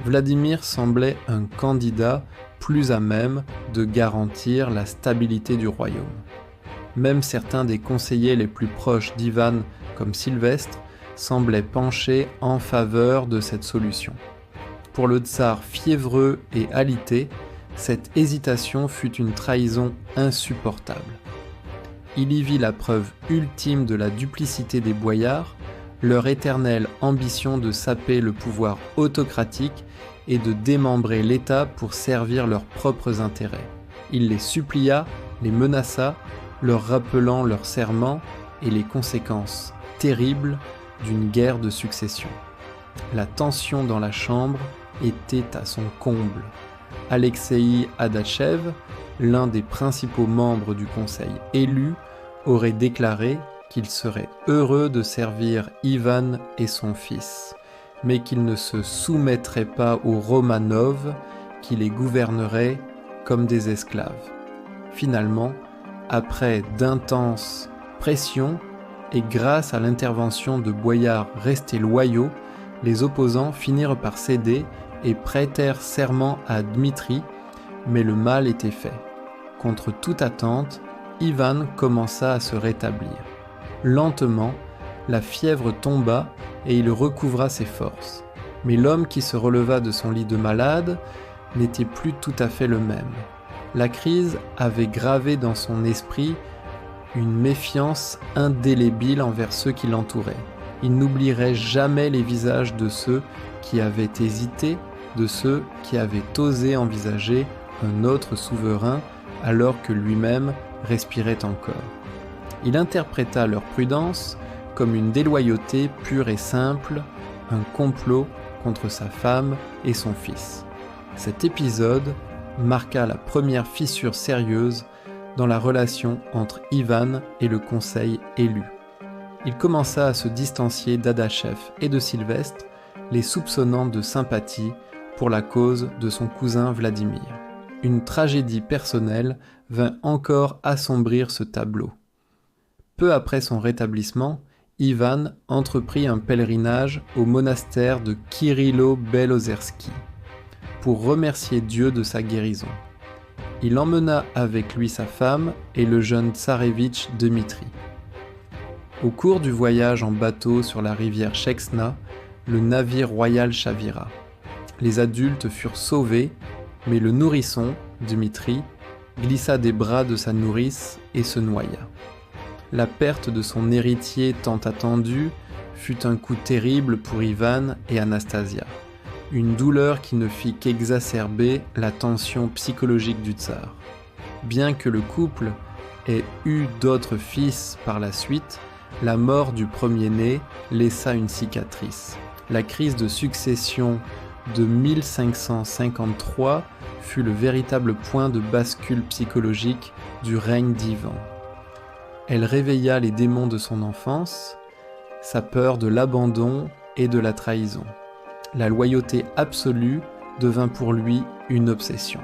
Vladimir semblait un candidat plus à même de garantir la stabilité du royaume. Même certains des conseillers les plus proches d'Ivan, comme Sylvestre, semblaient pencher en faveur de cette solution. Pour le tsar fiévreux et alité, cette hésitation fut une trahison insupportable. Il y vit la preuve ultime de la duplicité des boyards, leur éternelle ambition de saper le pouvoir autocratique et de démembrer l'État pour servir leurs propres intérêts. Il les supplia, les menaça, leur rappelant leurs serments et les conséquences terribles d'une guerre de succession. La tension dans la chambre était à son comble. Alexeï Adachev, l'un des principaux membres du conseil élu, aurait déclaré qu'il serait heureux de servir Ivan et son fils, mais qu'il ne se soumettrait pas aux Romanov qui les gouverneraient comme des esclaves. Finalement, après d'intenses pressions et grâce à l'intervention de boyards restés loyaux, les opposants finirent par céder et prêtèrent serment à Dmitri, mais le mal était fait. Contre toute attente, Ivan commença à se rétablir. Lentement, la fièvre tomba et il recouvra ses forces. Mais l'homme qui se releva de son lit de malade n'était plus tout à fait le même. La crise avait gravé dans son esprit une méfiance indélébile envers ceux qui l'entouraient. Il n'oublierait jamais les visages de ceux qui avaient hésité, de ceux qui avaient osé envisager un autre souverain alors que lui-même respirait encore. Il interpréta leur prudence comme une déloyauté pure et simple, un complot contre sa femme et son fils. Cet épisode marqua la première fissure sérieuse dans la relation entre Ivan et le conseil élu. Il commença à se distancier d'Adachev et de Sylvestre, les soupçonnant de sympathie pour la cause de son cousin Vladimir. Une tragédie personnelle vint encore assombrir ce tableau. Peu après son rétablissement, Ivan entreprit un pèlerinage au monastère de Kirillo-Belozersky pour remercier Dieu de sa guérison. Il emmena avec lui sa femme et le jeune tsarévitch Dmitri. Au cours du voyage en bateau sur la rivière Chexna, le navire royal chavira. Les adultes furent sauvés, mais le nourrisson, Dmitri, glissa des bras de sa nourrice et se noya. La perte de son héritier tant attendu fut un coup terrible pour Ivan et Anastasia, une douleur qui ne fit qu'exacerber la tension psychologique du tsar. Bien que le couple ait eu d'autres fils par la suite, la mort du premier-né laissa une cicatrice. La crise de succession de 1553 fut le véritable point de bascule psychologique du règne d'Ivan. Elle réveilla les démons de son enfance, sa peur de l'abandon et de la trahison. La loyauté absolue devint pour lui une obsession.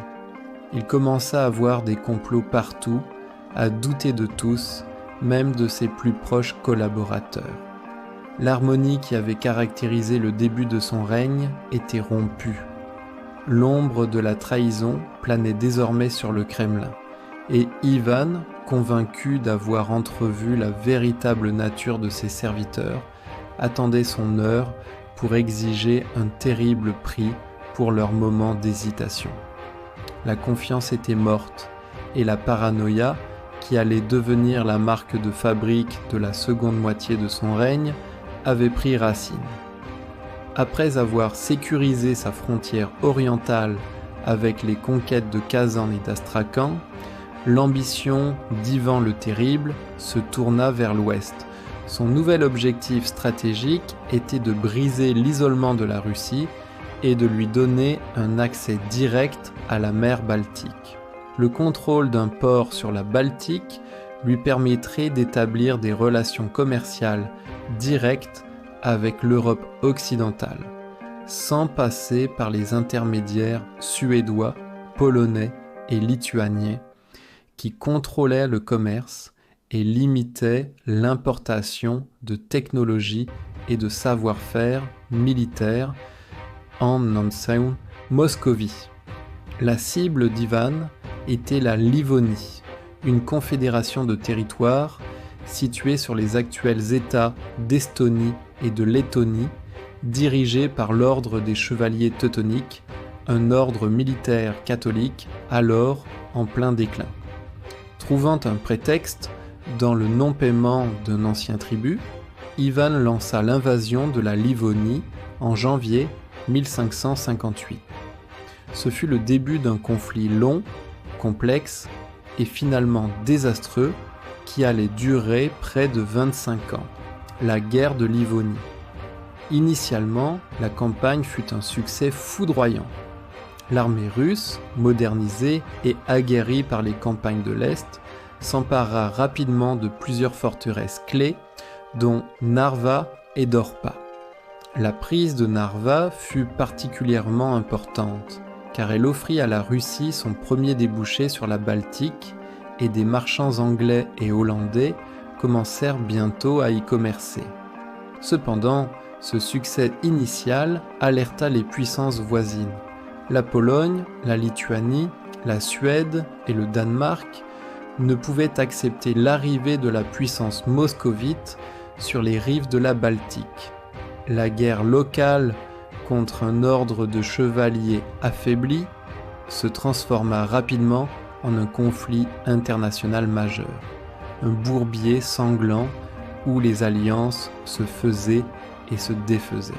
Il commença à voir des complots partout, à douter de tous, même de ses plus proches collaborateurs. L'harmonie qui avait caractérisé le début de son règne était rompue. L'ombre de la trahison planait désormais sur le Kremlin, et Ivan, convaincu d'avoir entrevu la véritable nature de ses serviteurs, attendait son heure pour exiger un terrible prix pour leur moment d'hésitation. La confiance était morte, et la paranoïa, qui allait devenir la marque de fabrique de la seconde moitié de son règne, avait pris racine. Après avoir sécurisé sa frontière orientale avec les conquêtes de Kazan et d'Astrakhan, l'ambition d'Ivan le Terrible se tourna vers l'ouest. Son nouvel objectif stratégique était de briser l'isolement de la Russie et de lui donner un accès direct à la mer Baltique. Le contrôle d'un port sur la Baltique lui permettrait d'établir des relations commerciales directes avec l'Europe occidentale. sans passer par les intermédiaires suédois, polonais et lituaniens qui contrôlaient le commerce et limitaient l'importation de technologies et de savoir-faire militaires en ancienne Moscovie. La cible d'Ivan était la Livonie, une confédération de territoires située sur les actuels États d'Estonie et de Lettonie, dirigée par l'ordre des chevaliers teutoniques, un ordre militaire catholique alors en plein déclin. Trouvant un prétexte dans le non-paiement d'un ancien tribut, Ivan lança l'invasion de la Livonie en janvier 1558. Ce fut le début d'un conflit long, complexe et finalement désastreux qui allait durer près de 25 ans, la guerre de Livonie. Initialement, la campagne fut un succès foudroyant. L'armée russe, modernisée et aguerrie par les campagnes de l'Est, s'empara rapidement de plusieurs forteresses clés, dont Narva et Dorpa. La prise de Narva fut particulièrement importante, car elle offrit à la Russie son premier débouché sur la Baltique, et des marchands anglais et hollandais commencèrent bientôt à y commercer. Cependant, ce succès initial alerta les puissances voisines. La Pologne, la Lituanie, la Suède et le Danemark ne pouvaient accepter l'arrivée de la puissance moscovite sur les rives de la Baltique. La guerre locale contre un ordre de chevaliers affaibli se transforma rapidement en un conflit international majeur, un bourbier sanglant où les alliances se faisaient et se défaisaient.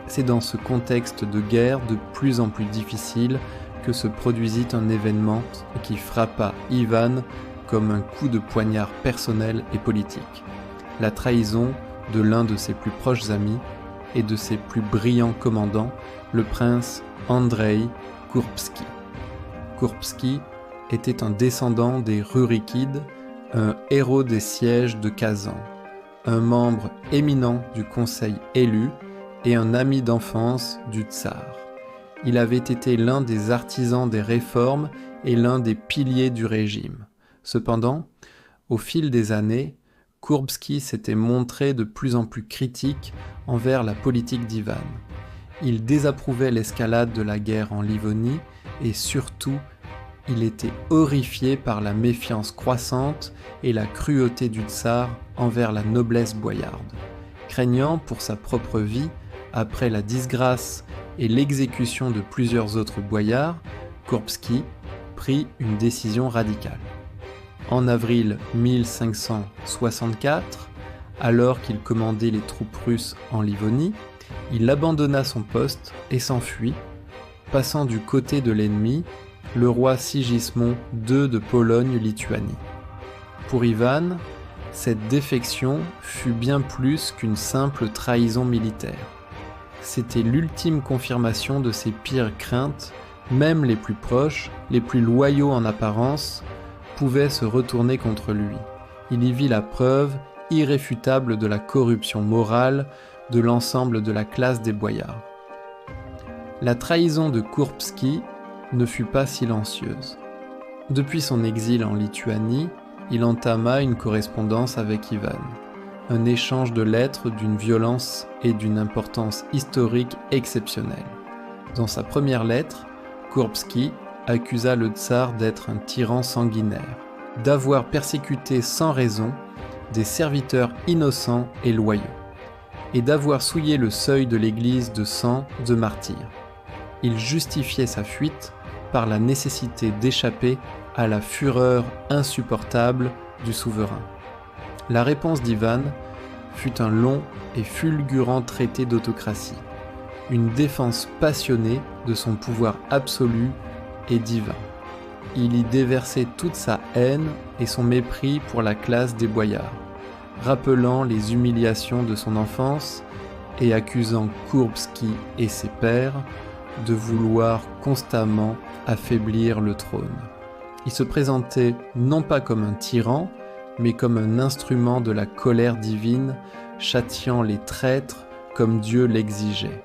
C'est dans ce contexte de guerre de plus en plus difficile que se produisit un événement qui frappa Ivan comme un coup de poignard personnel et politique, la trahison de l'un de ses plus proches amis et de ses plus brillants commandants, le prince Andreï Kourbski. Kourbski était un descendant des Rurikides, un héros des sièges de Kazan, un membre éminent du conseil élu et un ami d'enfance du tsar. Il avait été l'un des artisans des réformes et l'un des piliers du régime. Cependant, au fil des années, Kourbski s'était montré de plus en plus critique envers la politique d'Ivan. Il désapprouvait l'escalade de la guerre en Livonie et surtout, il était horrifié par la méfiance croissante et la cruauté du tsar envers la noblesse boyarde. Craignant pour sa propre vie, après la disgrâce et l'exécution de plusieurs autres boyards, Kourbski prit une décision radicale. En avril 1564, alors qu'il commandait les troupes russes en Livonie, il abandonna son poste et s'enfuit, passant du côté de l'ennemi, le roi Sigismond II de Pologne-Lituanie. Pour Ivan, cette défection fut bien plus qu'une simple trahison militaire. C'était l'ultime confirmation de ses pires craintes, même les plus proches, les plus loyaux en apparence, pouvaient se retourner contre lui. Il y vit la preuve irréfutable de la corruption morale de l'ensemble de la classe des boyards. La trahison de Kourbski ne fut pas silencieuse. Depuis son exil en Lituanie, il entama une correspondance avec Ivan, un échange de lettres d'une violence et d'une importance historique exceptionnelle. Dans sa première lettre, Kourbski accusa le tsar d'être un tyran sanguinaire, d'avoir persécuté sans raison des serviteurs innocents et loyaux, et d'avoir souillé le seuil de l'église de sang de martyrs. Il justifiait sa fuite par la nécessité d'échapper à la fureur insupportable du souverain. La réponse d'Ivan fut un long et fulgurant traité d'autocratie, une défense passionnée de son pouvoir absolu et divin. Il y déversait toute sa haine et son mépris pour la classe des boyards, rappelant les humiliations de son enfance et accusant Kourbski et ses pairs de vouloir constamment affaiblir le trône. Il se présentait non pas comme un tyran, mais comme un instrument de la colère divine, châtiant les traîtres comme Dieu l'exigeait.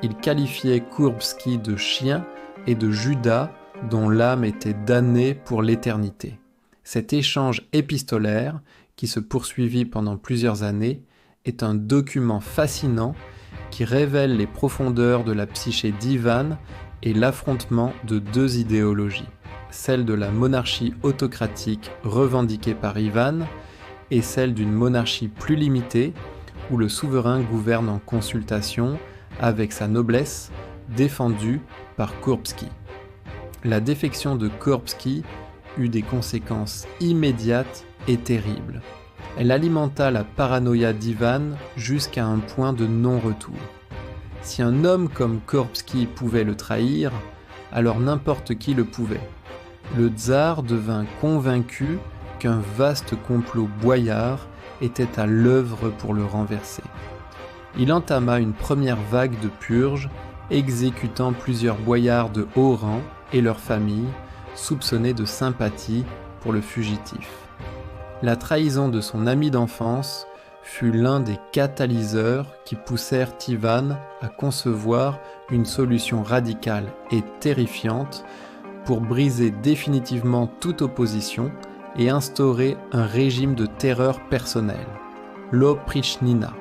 il qualifiait Kourbsky de chien et de Judas dont l'âme était damnée pour l'éternité. Cet échange épistolaire, qui se poursuivit pendant plusieurs années, est un document fascinant qui révèle les profondeurs de la psyché d'Ivan et l'affrontement de deux idéologies, celle de la monarchie autocratique revendiquée par Ivan et celle d'une monarchie plus limitée où le souverain gouverne en consultation avec sa noblesse défendue par Kourbsky. La défection de Kourbsky eut des conséquences immédiates et terribles. Elle alimenta la paranoïa d'Ivan jusqu'à un point de non-retour. Si un homme comme Kourbsky pouvait le trahir, alors n'importe qui le pouvait. Le tsar devint convaincu qu'un vaste complot boyard était à l'œuvre pour le renverser. Il entama une première vague de purges, exécutant plusieurs boyards de haut rang et leurs familles, soupçonnés de sympathie pour le fugitif. La trahison de son ami d'enfance fut l'un des catalyseurs qui poussèrent Ivan à concevoir une solution radicale et terrifiante pour briser définitivement toute opposition et instaurer un régime de terreur personnelle, l'Oprichnina,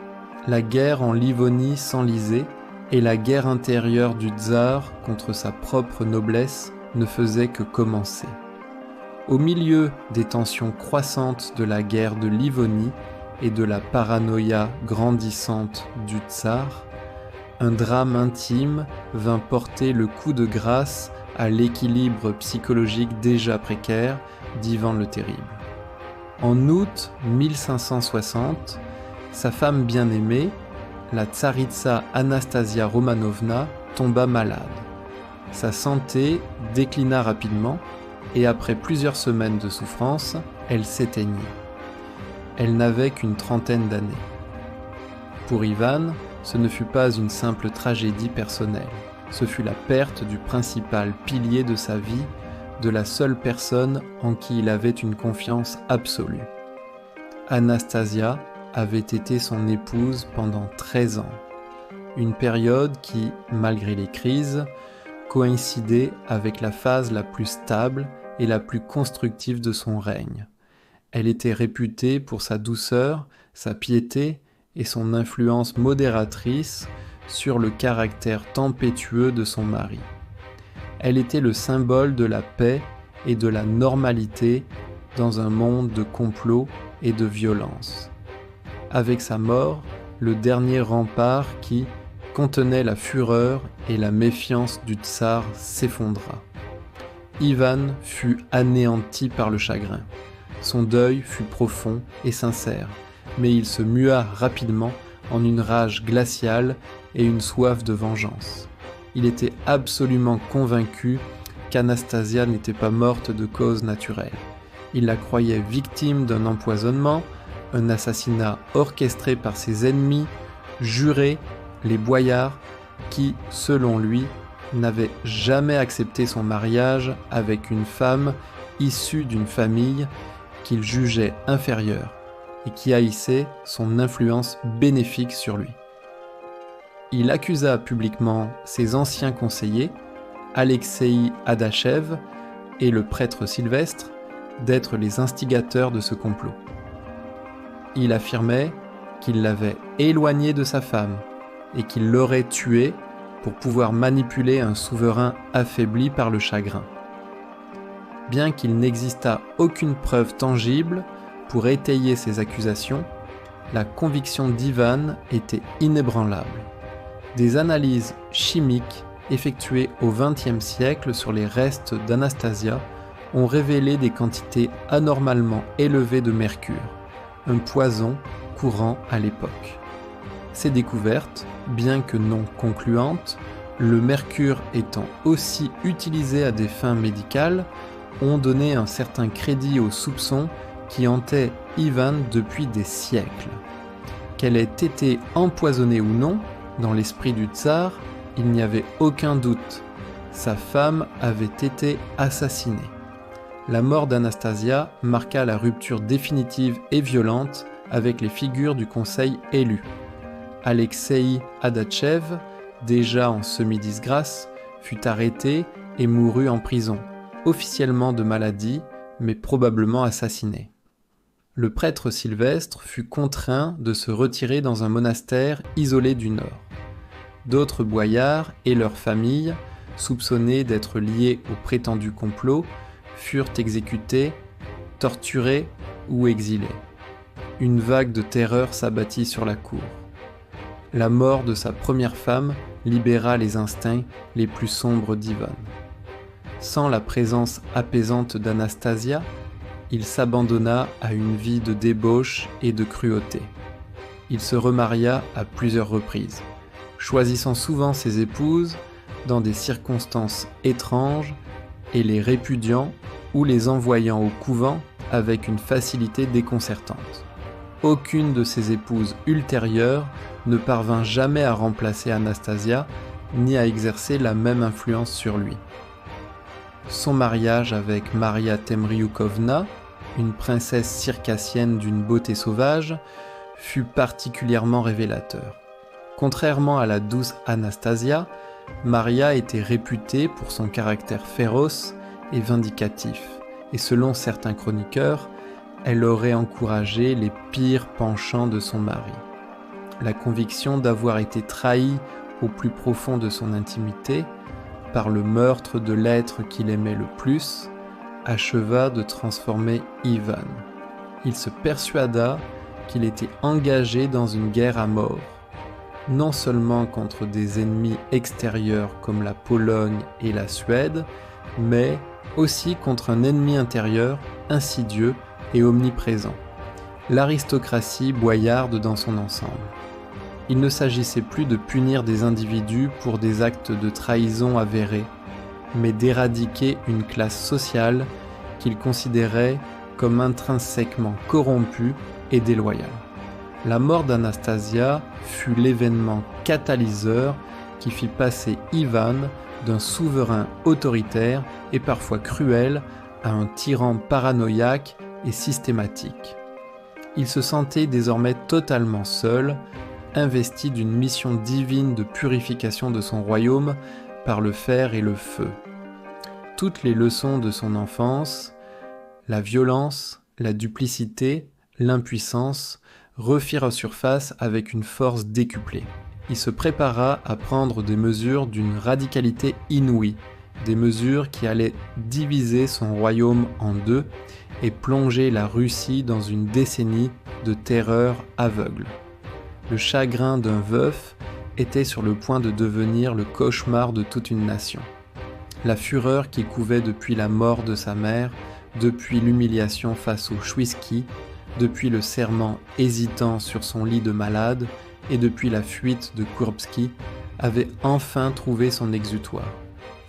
la guerre en Livonie s'enlisait et la guerre intérieure du tsar contre sa propre noblesse ne faisait que commencer. Au milieu des tensions croissantes de la guerre de Livonie et de la paranoïa grandissante du tsar, un drame intime vint porter le coup de grâce à l'équilibre psychologique déjà précaire d'Ivan le Terrible. En août 1560, sa femme bien-aimée, la tsaritsa Anastasia Romanovna, tomba malade. Sa santé déclina rapidement et après plusieurs semaines de souffrance, elle s'éteignit. Elle n'avait qu'une trentaine d'années. Pour Ivan, ce ne fut pas une simple tragédie personnelle. Ce fut la perte du principal pilier de sa vie, de la seule personne en qui il avait une confiance absolue. Anastasia avait été son épouse pendant 13 ans, une période qui, malgré les crises, coïncidait avec la phase la plus stable et la plus constructive de son règne. Elle était réputée pour sa douceur, sa piété et son influence modératrice sur le caractère tempétueux de son mari. Elle était le symbole de la paix et de la normalité dans un monde de complots et de violence. Avec sa mort, le dernier rempart qui contenait la fureur et la méfiance du tsar s'effondra. Ivan fut anéanti par le chagrin. Son deuil fut profond et sincère, mais il se mua rapidement en une rage glaciale et une soif de vengeance. Il était absolument convaincu qu'Anastasia n'était pas morte de cause naturelle. Il la croyait victime d'un empoisonnement, un assassinat orchestré par ses ennemis, jurés, les boyards, qui, selon lui, n'avaient jamais accepté son mariage avec une femme issue d'une famille qu'il jugeait inférieure et qui haïssait son influence bénéfique sur lui. Il accusa publiquement ses anciens conseillers, Alexei Adachev et le prêtre Sylvestre, d'être les instigateurs de ce complot. Il affirmait qu'il l'avait éloigné de sa femme et qu'il l'aurait tué pour pouvoir manipuler un souverain affaibli par le chagrin. Bien qu'il n'existât aucune preuve tangible pour étayer ces accusations, la conviction d'Ivan était inébranlable. Des analyses chimiques effectuées au XXe siècle sur les restes d'Anastasia ont révélé des quantités anormalement élevées de mercure, un poison courant à l'époque. Ces découvertes, bien que non concluantes, le mercure étant aussi utilisé à des fins médicales, ont donné un certain crédit aux soupçons qui hantaient Ivan depuis des siècles. Qu'elle ait été empoisonnée ou non, dans l'esprit du tsar, il n'y avait aucun doute. Sa femme avait été assassinée. La mort d'Anastasia marqua la rupture définitive et violente avec les figures du conseil élu. Alexei Adachev, déjà en semi-disgrâce, fut arrêté et mourut en prison, officiellement de maladie, mais probablement assassiné. Le prêtre Sylvestre fut contraint de se retirer dans un monastère isolé du nord. D'autres boyards et leurs familles, soupçonnés d'être liés au prétendu complot, furent exécutés, torturés ou exilés. Une vague de terreur s'abattit sur la cour. La mort de sa première femme libéra les instincts les plus sombres d'Ivan. Sans la présence apaisante d'Anastasia, il s'abandonna à une vie de débauche et de cruauté. Il se remaria à plusieurs reprises, choisissant souvent ses épouses dans des circonstances étranges et les répudiant ou les envoyant au couvent avec une facilité déconcertante. Aucune de ses épouses ultérieures ne parvint jamais à remplacer Anastasia ni à exercer la même influence sur lui. Son mariage avec Maria Temryukovna, une princesse circassienne d'une beauté sauvage, fut particulièrement révélateur. Contrairement à la douce Anastasia, Maria était réputée pour son caractère féroce et vindicatif, et selon certains chroniqueurs, elle aurait encouragé les pires penchants de son mari. La conviction d'avoir été trahie au plus profond de son intimité, par le meurtre de l'être qu'il aimait le plus, acheva de transformer Ivan. Il se persuada qu'il était engagé dans une guerre à mort, non seulement contre des ennemis extérieurs comme la Pologne et la Suède, mais aussi contre un ennemi intérieur insidieux et omniprésent, l'aristocratie boyarde dans son ensemble. Il ne s'agissait plus de punir des individus pour des actes de trahison avérés, mais d'éradiquer une classe sociale qu'il considérait comme intrinsèquement corrompue et déloyale. La mort d'Anastasia fut l'événement catalyseur qui fit passer Ivan d'un souverain autoritaire et parfois cruel à un tyran paranoïaque et systématique. Il se sentait désormais totalement seul, investi d'une mission divine de purification de son royaume par le fer et le feu. Toutes les leçons de son enfance, la violence, la duplicité, l'impuissance, refirent surface avec une force décuplée. Il se prépara à prendre des mesures d'une radicalité inouïe, des mesures qui allaient diviser son royaume en deux et plonger la Russie dans une décennie de terreur aveugle. Le chagrin d'un veuf était sur le point de devenir le cauchemar de toute une nation. La fureur qui couvait depuis la mort de sa mère, depuis l'humiliation face au Chouïski, depuis le serment hésitant sur son lit de malade et depuis la fuite de Kourbski, avait enfin trouvé son exutoire.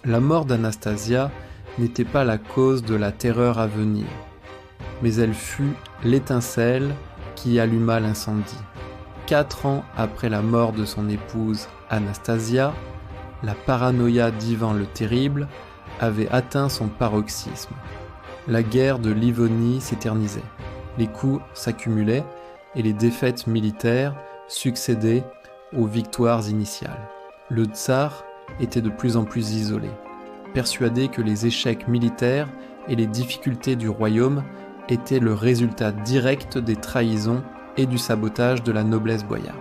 La mort d'Anastasia n'était pas la cause de la terreur à venir, mais elle fut l'étincelle qui alluma l'incendie. 4 ans après la mort de son épouse Anastasia, la paranoïa d'Ivan le Terrible avait atteint son paroxysme. La guerre de Livonie s'éternisait, les coups s'accumulaient et les défaites militaires succédaient aux victoires initiales. Le tsar était de plus en plus isolé, persuadé que les échecs militaires et les difficultés du royaume étaient le résultat direct des trahisons et du sabotage de la noblesse boyarde.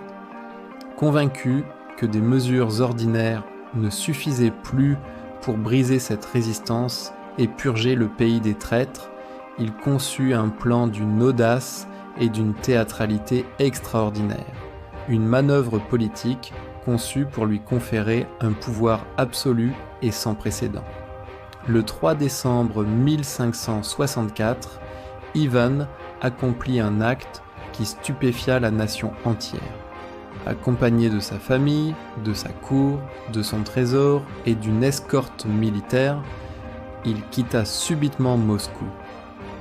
Convaincu que des mesures ordinaires ne suffisaient plus pour briser cette résistance et purger le pays des traîtres, il conçut un plan d'une audace et d'une théâtralité extraordinaire, une manœuvre politique conçue pour lui conférer un pouvoir absolu et sans précédent. Le 3 décembre 1564, Ivan accomplit un acte qui stupéfia la nation entière. Accompagné de sa famille, de sa cour, de son trésor et d'une escorte militaire, il quitta subitement Moscou.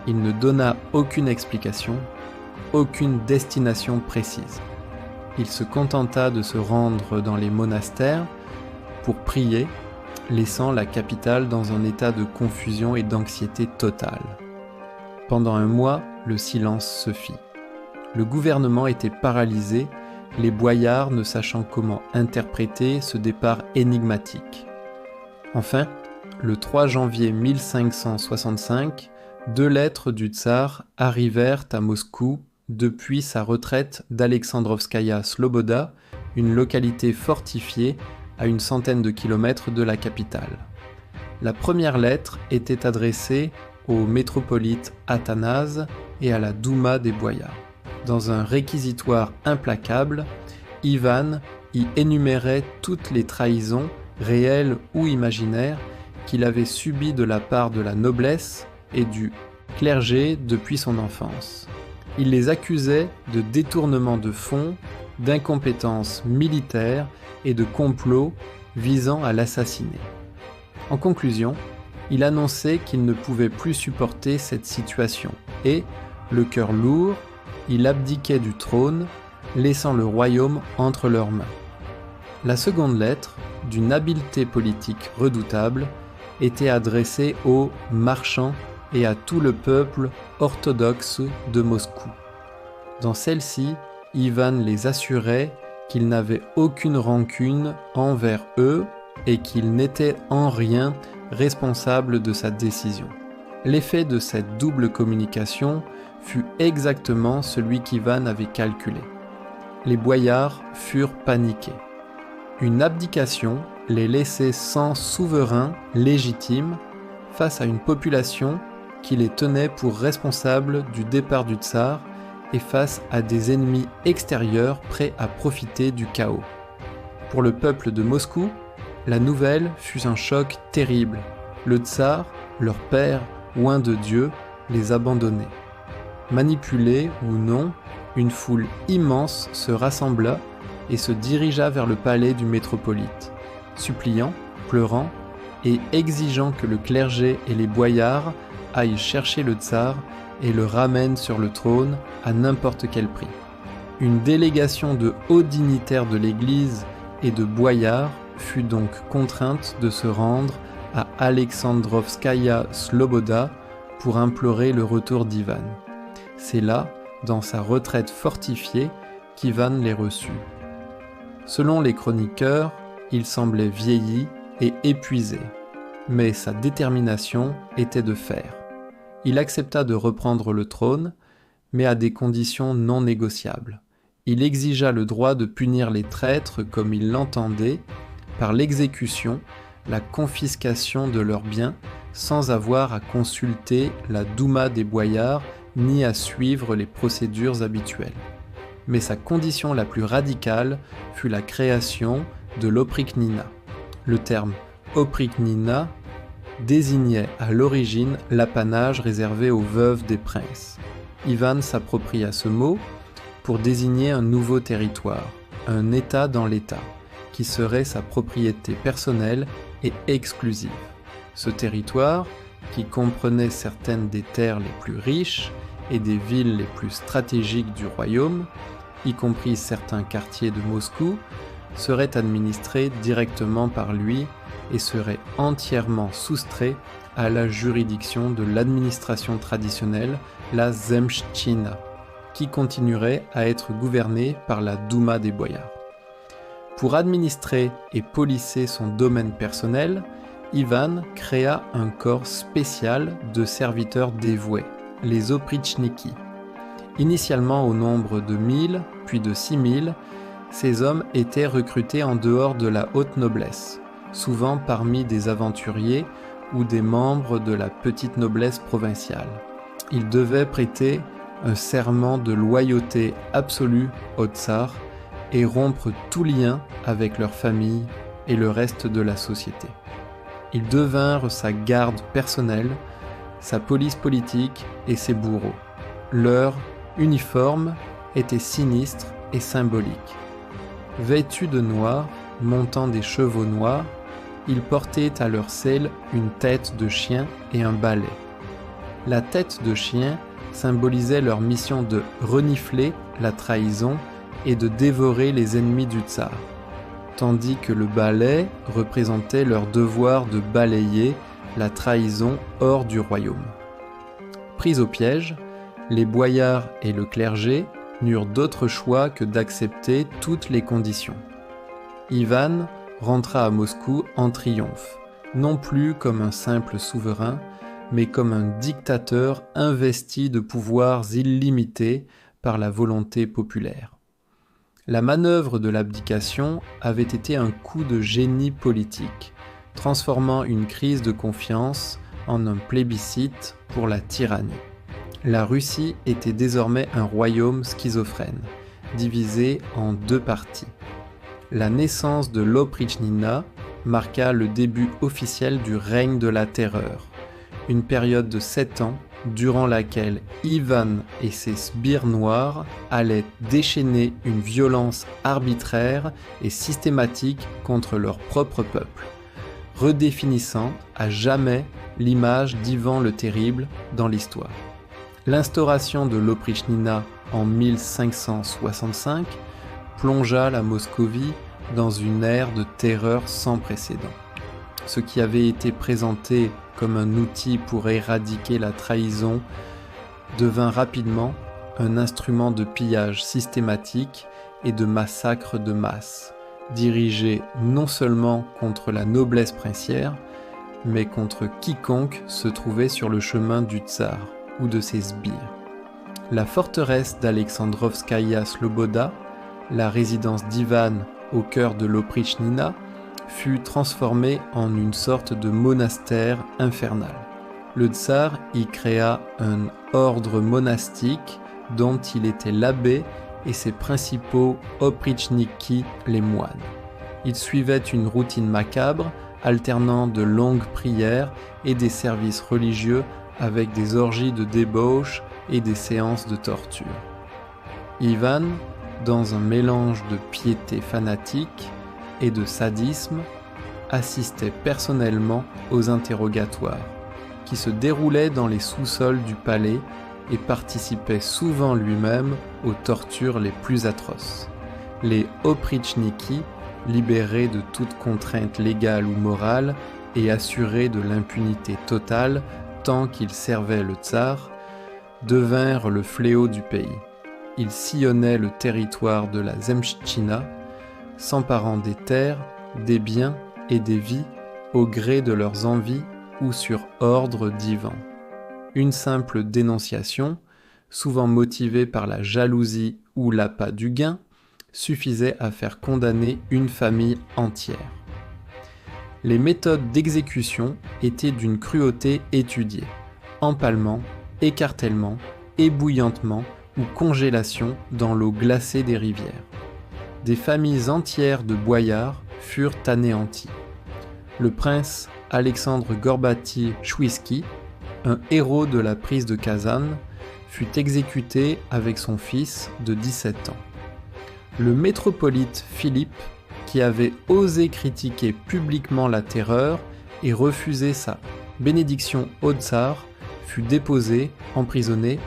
Il ne donna aucune explication, aucune destination précise. Il se contenta de se rendre dans les monastères pour prier, laissant la capitale dans un état de confusion et d'anxiété totale. Pendant un mois, le silence se fit. Le gouvernement était paralysé les boyards ne sachant comment interpréter ce départ énigmatique. Enfin, le 3 janvier 1565, 2 lettres du tsar arrivèrent à Moscou depuis sa retraite d'Alexandrovskaya Sloboda, une localité fortifiée à une centaine de kilomètres de la capitale. La première lettre était adressée au métropolite Athanase et à la Douma des boyards. Dans un réquisitoire implacable, Ivan y énumérait toutes les trahisons, réelles ou imaginaires, qu'il avait subies de la part de la noblesse et du clergé depuis son enfance. Il les accusait de détournement de fonds, d'incompétence militaire et de complot visant à l'assassiner. En conclusion, il annonçait qu'il ne pouvait plus supporter cette situation et, le cœur lourd, il abdiquait du trône, laissant le royaume entre leurs mains. La seconde lettre, d'une habileté politique redoutable, était adressée aux marchands et à tout le peuple orthodoxe de Moscou. Dans celle-ci, Ivan les assurait qu'il n'avait aucune rancune envers eux et qu'il n'était en rien responsable de sa décision. L'effet de cette double communication fut exactement celui qu'Ivan avait calculé. Les boyards furent paniqués. Une abdication les laissait sans souverain légitime face à une population qui les tenait pour responsables du départ du tsar et face à des ennemis extérieurs prêts à profiter du chaos. Pour le peuple de Moscou, la nouvelle fut un choc terrible. Le tsar, leur père, loin de Dieu, les abandonnait. Manipulée ou non, une foule immense se rassembla et se dirigea vers le palais du métropolite, suppliant, pleurant et exigeant que le clergé et les boyards aillent chercher le tsar et le ramènent sur le trône à n'importe quel prix. Une délégation de hauts dignitaires de l'Église et de boyards fut donc contrainte de se rendre à Alexandrovskaya Sloboda pour implorer le retour d'Ivan. C'est là, dans sa retraite fortifiée, qu'Ivan les reçut. Selon les chroniqueurs, il semblait vieilli et épuisé, mais sa détermination était de fer. Il accepta de reprendre le trône, mais à des conditions non négociables. Il exigea le droit de punir les traîtres comme il l'entendait, par l'exécution, la confiscation de leurs biens, sans avoir à consulter la Douma des boyards ni à suivre les procédures habituelles. Mais sa condition la plus radicale fut la création de l'oprichnina. Le terme oprichnina désignait à l'origine l'apanage réservé aux veuves des princes. Ivan s'appropria ce mot pour désigner un nouveau territoire, un État dans l'État, qui serait sa propriété personnelle et exclusive. Ce territoire, qui comprenait certaines des terres les plus riches et des villes les plus stratégiques du royaume, y compris certains quartiers de Moscou, serait administré directement par lui et serait entièrement soustrait à la juridiction de l'administration traditionnelle, la Zemshchina, qui continuerait à être gouvernée par la Douma des boyards. Pour administrer et policer son domaine personnel, Ivan créa un corps spécial de serviteurs dévoués, les oprichniki. Initialement au nombre de 1000, puis de 6000, ces hommes étaient recrutés en dehors de la haute noblesse, souvent parmi des aventuriers ou des membres de la petite noblesse provinciale. Ils devaient prêter un serment de loyauté absolue au tsar et rompre tout lien avec leur famille et le reste de la société. Ils devinrent sa garde personnelle, sa police politique et ses bourreaux. Leur uniforme était sinistre et symbolique. Vêtus de noir, montant des chevaux noirs, ils portaient à leur selle une tête de chien et un balai. La tête de chien symbolisait leur mission de renifler la trahison et de dévorer les ennemis du tsar, tandis que le balai représentait leur devoir de balayer la trahison hors du royaume. Pris au piège, les boyards et le clergé, n'eurent d'autre choix que d'accepter toutes les conditions. Ivan rentra à Moscou en triomphe, non plus comme un simple souverain, mais comme un dictateur investi de pouvoirs illimités par la volonté populaire. La manœuvre de l'abdication avait été un coup de génie politique, transformant une crise de confiance en un plébiscite pour la tyrannie. La Russie était désormais un royaume schizophrène, divisé en deux parties. La naissance de l'Oprichnina marqua le début officiel du règne de la terreur, une période de 7 ans durant laquelle Ivan et ses sbires noirs allaient déchaîner une violence arbitraire et systématique contre leur propre peuple, redéfinissant à jamais l'image d'Ivan le Terrible dans l'histoire. L'instauration de l'Oprichnina en 1565 plongea la Moscovie dans une ère de terreur sans précédent. Ce qui avait été présenté comme un outil pour éradiquer la trahison devint rapidement un instrument de pillage systématique et de massacre de masse, dirigé non seulement contre la noblesse princière, mais contre quiconque se trouvait sur le chemin du tsar ou de ses sbires. La forteresse d'Alexandrovskaya Sloboda, la résidence d'Ivan au cœur de l'Oprichnina, fut transformée en une sorte de monastère infernal. Le tsar y créa un ordre monastique dont il était l'abbé et ses principaux oprichniki, les moines. Il suivait une routine macabre, alternant de longues prières et des services religieux avec des orgies de débauche et des séances de torture. Ivan, dans un mélange de piété fanatique et de sadisme, assistait personnellement aux interrogatoires, qui se déroulaient dans les sous-sols du palais et participait souvent lui-même aux tortures les plus atroces. Les oprichniki, libérés de toute contrainte légale ou morale et assurés de l'impunité totale tant qu'ils servaient le tsar, devinrent le fléau du pays. Ils sillonnaient le territoire de la Zemchtchina, s'emparant des terres, des biens et des vies au gré de leurs envies ou sur ordre d'Ivan. Une simple dénonciation, souvent motivée par la jalousie ou l'appât du gain, suffisait à faire condamner une famille entière. Les méthodes d'exécution étaient d'une cruauté étudiée: empalement, écartèlement, ébouillantement ou congélation dans l'eau glacée des rivières. Des familles entières de boyards furent anéanties. Le prince Alexandre Gorbati-Chouïski, un héros de la prise de Kazan, fut exécuté avec son fils de 17 ans. Le métropolite Philippe, qui avait osé critiquer publiquement la terreur et refuser sa bénédiction au tsar, fut déposé, emprisonné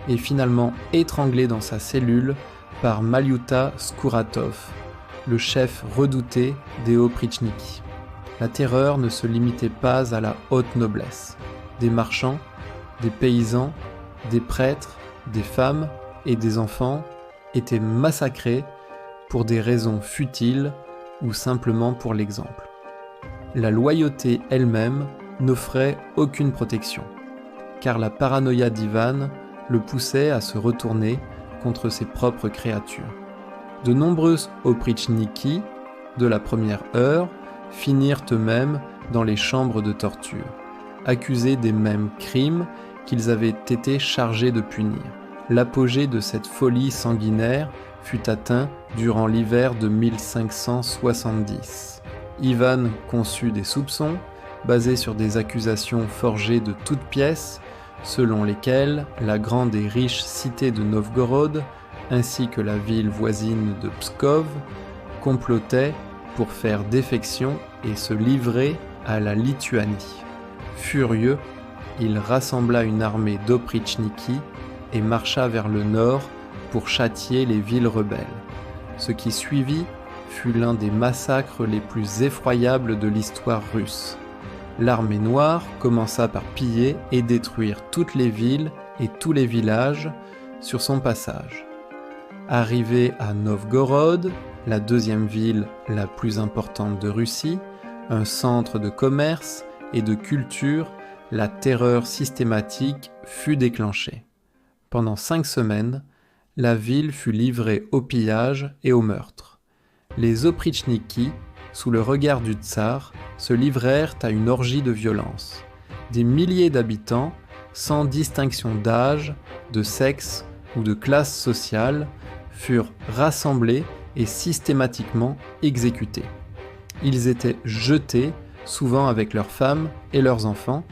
et finalement étranglé dans sa cellule par Malyuta Skouratov, le chef redouté des oprichniki. La terreur ne se limitait pas à la haute noblesse. Des marchands, des paysans, des prêtres, des femmes et des enfants étaient massacrés pour des raisons futiles ou simplement pour l'exemple. La loyauté elle-même n'offrait aucune protection, car la paranoïa d'Ivan le poussait à se retourner contre ses propres créatures. De nombreux oprichniki de la première heure finirent eux-mêmes dans les chambres de torture, accusés des mêmes crimes qu'ils avaient été chargés de punir. L'apogée de cette folie sanguinaire fut atteint durant l'hiver de 1570. Ivan conçut des soupçons, basés sur des accusations forgées de toutes pièces, selon lesquelles la grande et riche cité de Novgorod, ainsi que la ville voisine de Pskov, complotaient pour faire défection et se livrer à la Lituanie. Furieux, il rassembla une armée d'oprichniki et marcha vers le nord pour châtier les villes rebelles. Ce qui suivit fut l'un des massacres les plus effroyables de l'histoire russe. L'armée noire commença par piller et détruire toutes les villes et tous les villages sur son passage. Arrivé à Novgorod, la deuxième ville la plus importante de Russie, un centre de commerce et de culture, la terreur systématique fut déclenchée. Pendant 5 semaines, la ville fut livrée au pillage et au meurtre. Les opritchniki, sous le regard du tsar, se livrèrent à une orgie de violence. Des milliers d'habitants, sans distinction d'âge, de sexe ou de classe sociale, furent rassemblés et systématiquement exécutés. Ils étaient jetés, souvent avec leurs femmes et leurs enfants,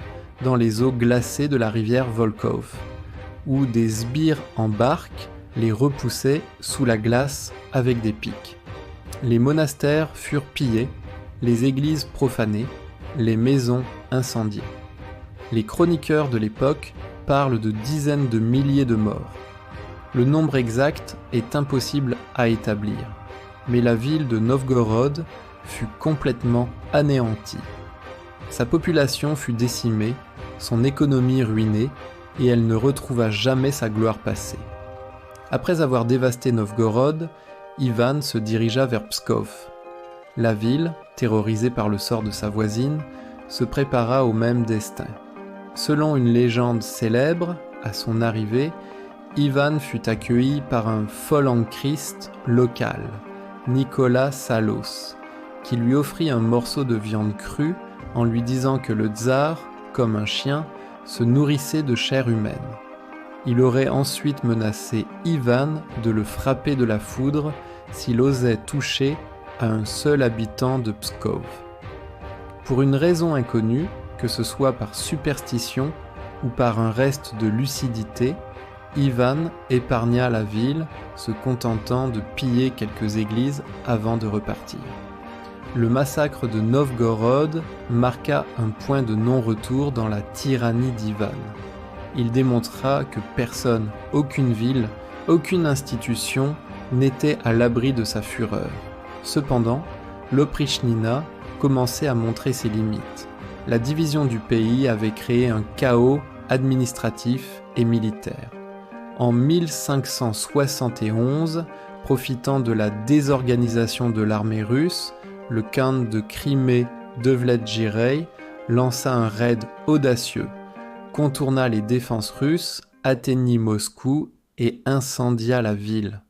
dans les eaux glacées de la rivière Volkhov, où des sbires en barque les repoussaient sous la glace avec des pics. Les monastères furent pillés, les églises profanées, les maisons incendiées. Les chroniqueurs de l'époque parlent de dizaines de milliers de morts. Le nombre exact est impossible à établir, mais la ville de Novgorod fut complètement anéantie. Sa population fut décimée, son économie ruinée, et elle ne retrouva jamais sa gloire passée. Après avoir dévasté Novgorod, Ivan se dirigea vers Pskov. La ville, terrorisée par le sort de sa voisine, se prépara au même destin. Selon une légende célèbre, à son arrivée, Ivan fut accueilli par un Folland-Christ local, Nicolas Salos, qui lui offrit un morceau de viande crue en lui disant que le tsar, comme un chien, se nourrissait de chair humaine. Il aurait ensuite menacé Ivan de le frapper de la foudre s'il osait toucher à un seul habitant de Pskov. Pour une raison inconnue, que ce soit par superstition ou par un reste de lucidité, Ivan épargna la ville, se contentant de piller quelques églises avant de repartir. Le massacre de Novgorod marqua un point de non-retour dans la tyrannie d'Ivan. Il démontra que personne, aucune ville, aucune institution n'était à l'abri de sa fureur. Cependant, l'Oprichnina commençait à montrer ses limites. La division du pays avait créé un chaos administratif et militaire. En 1571, profitant de la désorganisation de l'armée russe, le khan de Crimée, Devlet-Girey, lança un raid audacieux, contourna les défenses russes, atteignit Moscou et incendia la ville.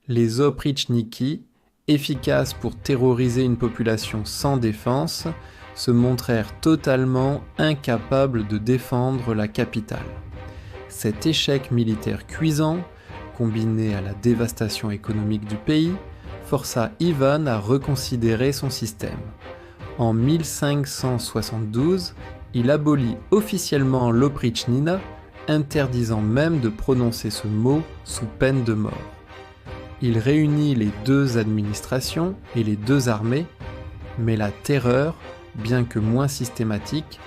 Les opritchniki, efficaces pour terroriser une population sans défense, se montrèrent totalement incapables de défendre la capitale. Cet échec militaire cuisant, combiné à la dévastation économique du pays, força Ivan à reconsidérer son système. En 1572, il abolit officiellement l'oprichnina, interdisant même de prononcer ce mot sous peine de mort. Il réunit les deux administrations et les deux armées, mais la terreur, bien que moins systématique,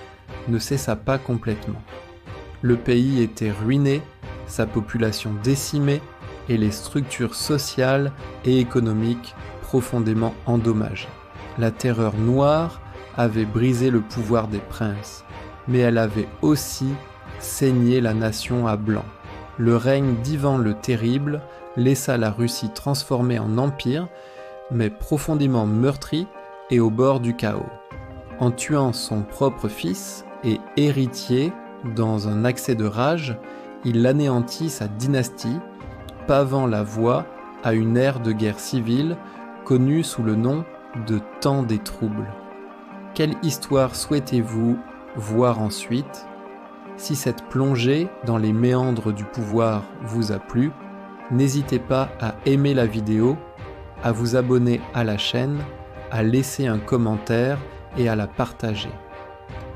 ne cessa pas complètement. Le pays était ruiné, sa population décimée et les structures sociales et économiques profondément endommagées. La terreur noire avait brisé le pouvoir des princes, mais elle avait aussi saigné la nation à blanc. Le règne d'Ivan le Terrible laissa la Russie transformée en empire, mais profondément meurtrie et au bord du chaos. En tuant son propre fils et héritier dans un accès de rage, il anéantit sa dynastie, pavant la voie à une ère de guerre civile connue sous le nom de temps des troubles. Quelle histoire souhaitez-vous voir ensuite? Si cette plongée dans les méandres du pouvoir vous a plu, n'hésitez pas à aimer la vidéo, à vous abonner à la chaîne, à laisser un commentaire et à la partager.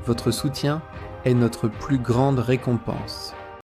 Votre soutien est notre plus grande récompense.